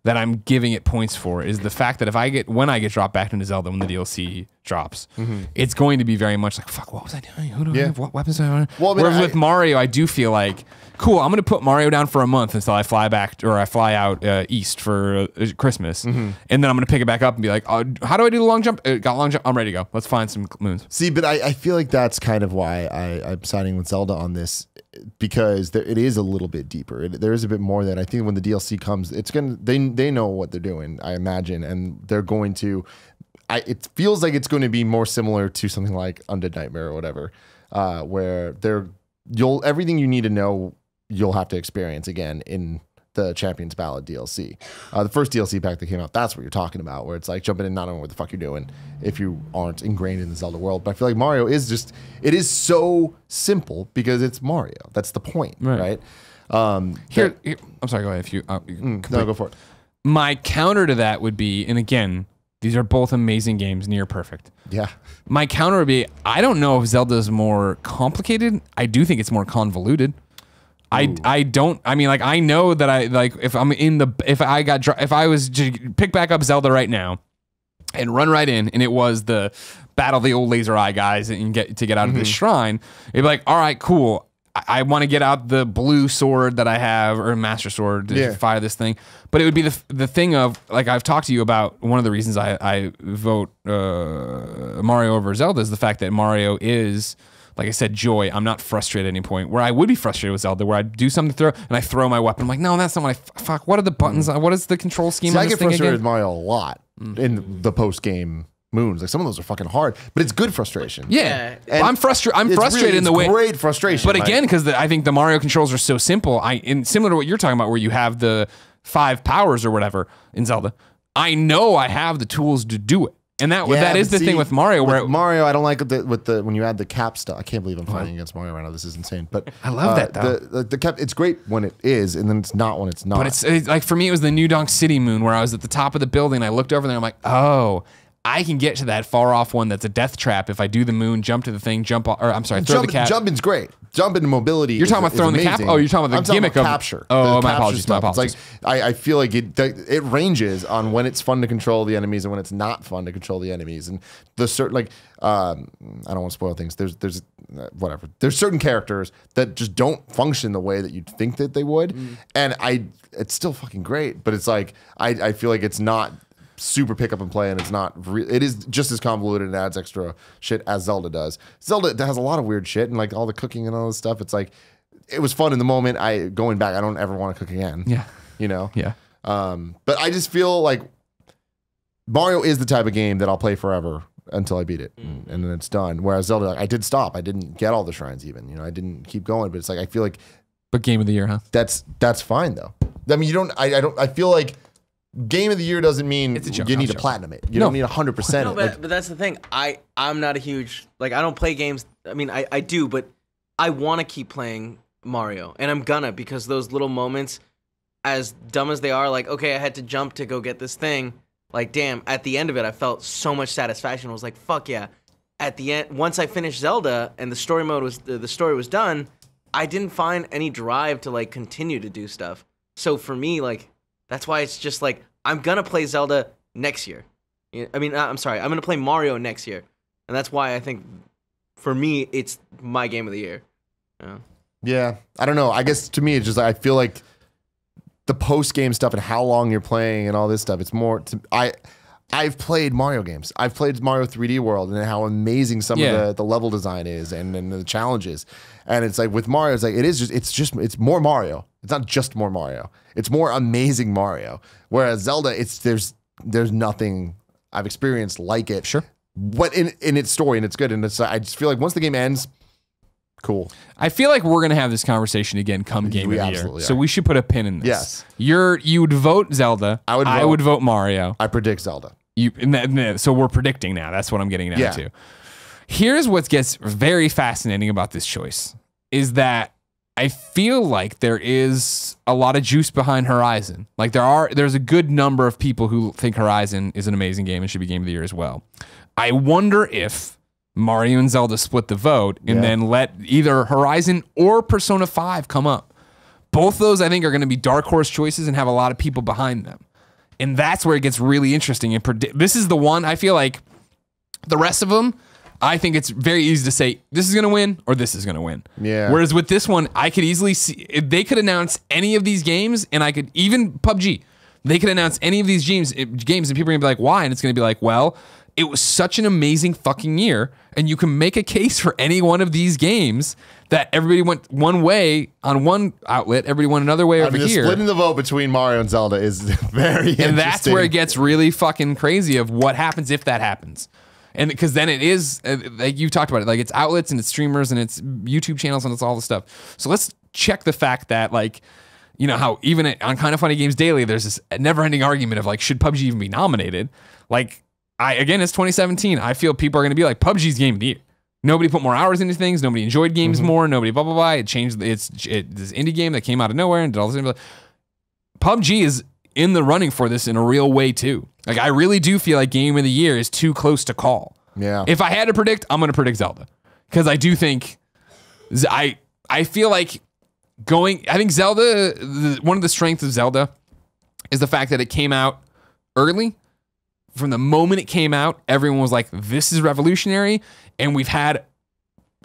that I'm giving it points for is the fact that when I get dropped back into Zelda when the DLC drops, it's going to be very much like, fuck, what was I doing? Who do I have? What weapons do I have? Well, I mean, Whereas with Mario, I do feel like, cool, I'm going to put Mario down for a month until I fly back or I fly out east for Christmas. And then I'm going to pick it back up and be like, how do I do the long jump? Got long jump. I'm ready to go. Let's find some moons. See, but I feel like that's kind of why I'm siding with Zelda on this, because it is a little bit deeper. There is a bit more that I think when the DLC comes, it's gonna they know what they're doing, I imagine, and they're going to. It feels like it's going to be more similar to something like Undead Nightmare or whatever, where everything you need to know you'll have to experience again in the Champions Ballad DLC. The first DLC pack that came out, that's what you're talking about, where it's like jumping in, not knowing what the fuck you're doing if you aren't ingrained in the Zelda world. But I feel like Mario is it is so simple because it's Mario. That's the point, right? Here, I'm sorry, go ahead. If you, no, go for it. My counter to that would be, and again, these are both amazing games, near perfect. Yeah. My counter would be, I don't know if Zelda is more complicated. I do think it's more convoluted. I mean, like, I know that if I was to pick back up Zelda right now and run right in, and it was the battle the old laser eye guys and get out of this shrine, it'd be like, all right, cool. I want to get out the blue sword that I have, or master sword, to fire this thing. But it would be the thing of, like, I've talked to you about, one of the reasons I vote Mario over Zelda is the fact that Mario is, like I said, joy. I'm not frustrated at any point. Where I would be frustrated with Zelda, where I do something and I throw my weapon. I'm like, no, that's not what fuck. What are the buttons? What is the control scheme? See, on I this get thing frustrated again? with Mario a lot in the post game moons. Like, some of those are fucking hard, but it's good frustration. Yeah, And I'm frustrated in the way. Great frustration. But again, because I think the Mario controls are so simple. Similar to what you're talking about, where you have the 5 powers or whatever in Zelda. I know I have the tools to do it. And that is the thing with Mario. Where Mario, I don't like when you add the cap stuff. I can't believe I'm fighting against Mario right now. This is insane. But I love that though. The cap, it's great when it is, and then it's not when it's not. But it's like, for me, it was the New Donk City moon, where I was at the top of the building. I looked over there. I'm like, oh, I can get to that far off one that's a death trap if I do the moon, jump to the thing, throw the cap. Jumping's great. Jumping mobility. You're talking about throwing the cap? Oh, you're talking about the gimmick of capture. Oh, my apologies. My It's apologies. like I feel like it ranges on when it's fun to control the enemies and when it's not fun to control the enemies. And the certain, like, I don't want to spoil things. There's whatever. There's certain characters that just don't function the way that you'd think that they would, and it's still fucking great. But it's like I feel like it's not super pick up and play, and it's not it is just as convoluted and adds extra shit as Zelda does. Zelda has a lot of weird shit, and like all the cooking and all this stuff, it's like, it was fun in the moment. Going back, I don't ever want to cook again. Yeah. You know? Yeah. But I just feel like Mario is the type of game that I'll play forever until I beat it, and then it's done. Whereas Zelda, like, I did stop. I didn't get all the shrines even. You know, I didn't keep going, but it's like, I feel like But game of the year, huh? that's fine though. I mean, I feel like game of the year doesn't mean It's a joke. you need I'm to joking. platinum it. You don't need 100%. No, but that's the thing. I'm not a huge, like, I don't play games. I mean, I do, but I want to keep playing Mario, and I'm gonna, because those little moments, as dumb as they are, like, okay, I had to jump to go get this thing. Like, damn, at the end of it, I felt so much satisfaction. I was like, fuck yeah. At the end, once I finished Zelda and the story mode was the story was done, I didn't find any drive to, like, continue to do stuff. So for me, like, that's why it's just like, I'm gonna play Zelda next year. I mean, I'm sorry, I'm gonna play Mario next year, and that's why I think, for me, it's my game of the year. Yeah, I don't know. I guess to me, it's just, I feel like the post game stuff and how long you're playing and all this stuff. It's more. I've played Mario games. I've played Mario 3D World and how amazing some of the level design is and the challenges. And it's like with Mario, it's like it's more Mario. It's not just more Mario. It's more amazing Mario. Whereas Zelda, there's nothing I've experienced like it. Sure. But in its story, and it's good. And I just feel like once the game ends, cool. I feel like we're gonna have this conversation again come game of the year. Absolutely So are. we should put a pin in this. Yes. You would vote Zelda. I would vote Mario. I predict Zelda. So we're predicting now. That's what I'm getting down to. Here's what gets very fascinating about this choice is that I feel like there is a lot of juice behind Horizon. Like there's a good number of people who think Horizon is an amazing game and should be game of the year as well. I wonder if Mario and Zelda split the vote and then let either Horizon or Persona 5 come up. Both those I think are going to be dark horse choices and have a lot of people behind them. And that's where it gets really interesting. And this is the one I feel like the rest of them, I think it's very easy to say this is going to win or this is going to win. Yeah. Whereas with this one, I could easily see if they could announce any of these games, and I could even PUBG. They could announce any of these games, and people are going to be like, why? And it's going to be like, well, it was such an amazing fucking year, and you can make a case for any one of these games that everybody went one way on one outlet, everybody went another way over here. Splitting the vote between Mario and Zelda is very interesting. And that's where it gets really fucking crazy of what happens if that happens. And because then it is, like you talked about it, like it's outlets and it's streamers and it's YouTube channels and it's all the stuff. So let's check the fact that, like, you know, how even on Kind of Funny Games Daily, there's this never ending argument of like, should PUBG even be nominated? Like, again, it's 2017. I feel people are going to be like, PUBG's game of the year. Nobody put more hours into things. Nobody enjoyed games more. Nobody blah, blah, blah. It changed. It's this indie game that came out of nowhere and did all this. PUBG is in the running for this in a real way too. Like, I really do feel like game of the year is too close to call. Yeah. If I had to predict, I'm going to predict Zelda. Because I do think, I feel like I think Zelda, one of the strengths of Zelda is the fact that it came out early. From the moment it came out, everyone was like, this is revolutionary. And we've had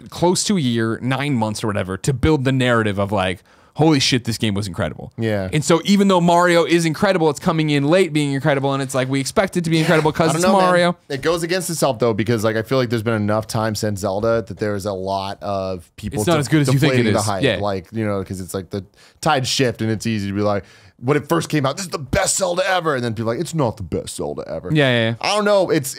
close to a year, 9 months or whatever, to build the narrative of like, holy shit, this game was incredible. Yeah. And so even though Mario is incredible, it's coming in late being incredible. And it's like, we expect it to be incredible because it's Mario. Man. It goes against itself though, because like I feel like there's been enough time since Zelda that there's a lot of people. It's not as good as you think it is. The hype. Yeah. Like, you know, because it's like the tide shift and it's easy to be like, when it first came out, this is the best Zelda ever. And then people are like, it's not the best Zelda ever. Yeah. I don't know. It's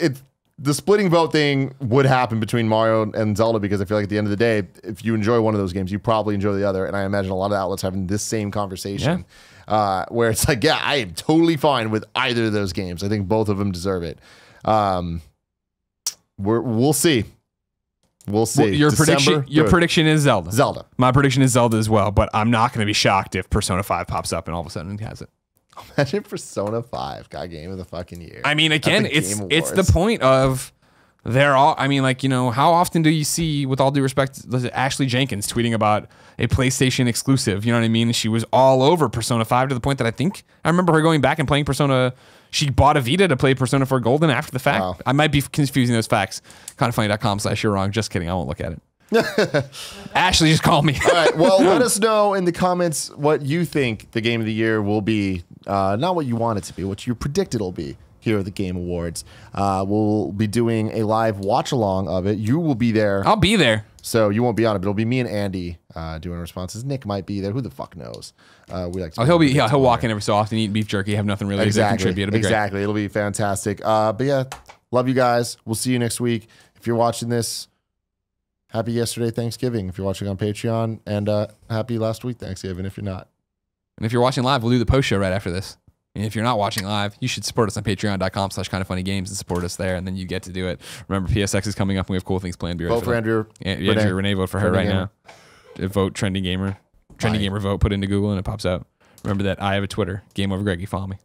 the splitting vote thing would happen between Mario and Zelda because I feel like at the end of the day, if you enjoy one of those games, you probably enjoy the other. And I imagine a lot of outlets having this same conversation where it's like, yeah, I am totally fine with either of those games. I think both of them deserve it. We'll see. We'll see. Well, your prediction is Zelda. Zelda. My prediction is Zelda as well, but I'm not going to be shocked if Persona 5 pops up and all of a sudden it has it. Imagine Persona 5 got game of the fucking year. I mean, again, it's the point of they're all. I mean, like, you know, how often do you see, with all due respect, Ashley Jenkins tweeting about a PlayStation exclusive? You know what I mean? She was all over Persona 5 to the point that I remember her going back and playing Persona. She bought a Vita to play Persona 4 Golden after the fact. Wow. I might be confusing those facts. Kindoffunny.com/you're wrong. Just kidding. I won't look at it. Ashley, just call me. All right. Well, let us know in the comments what you think the game of the year will be. Not what you want it to be, what you predict it'll be here at the Game Awards. We'll be doing a live watch along of it. You will be there. I'll be there. So you won't be on it, but it'll be me and Andy doing responses. Nick might be there. Who the fuck knows? We like to he'll walk in every so often, eat beef jerky, have nothing really to contribute. It'll be great. It'll be fantastic. But yeah, love you guys. We'll see you next week. If you're watching this, happy yesterday Thanksgiving if you're watching on Patreon, and happy last week Thanksgiving if you're not. And if you're watching live, we'll do the post show right after this. And if you're not watching live, you should support us on patreon.com/kindoffunnygames and support us there, and then you get to do it. Remember, PSX is coming up, and we have cool things planned. Vote for Andrew. Andrew Renee, vote for her right now. Vote Trending Gamer. Trending Gamer vote, put into Google, and it pops out. Remember that I have a Twitter. Game Over Greggy, follow me.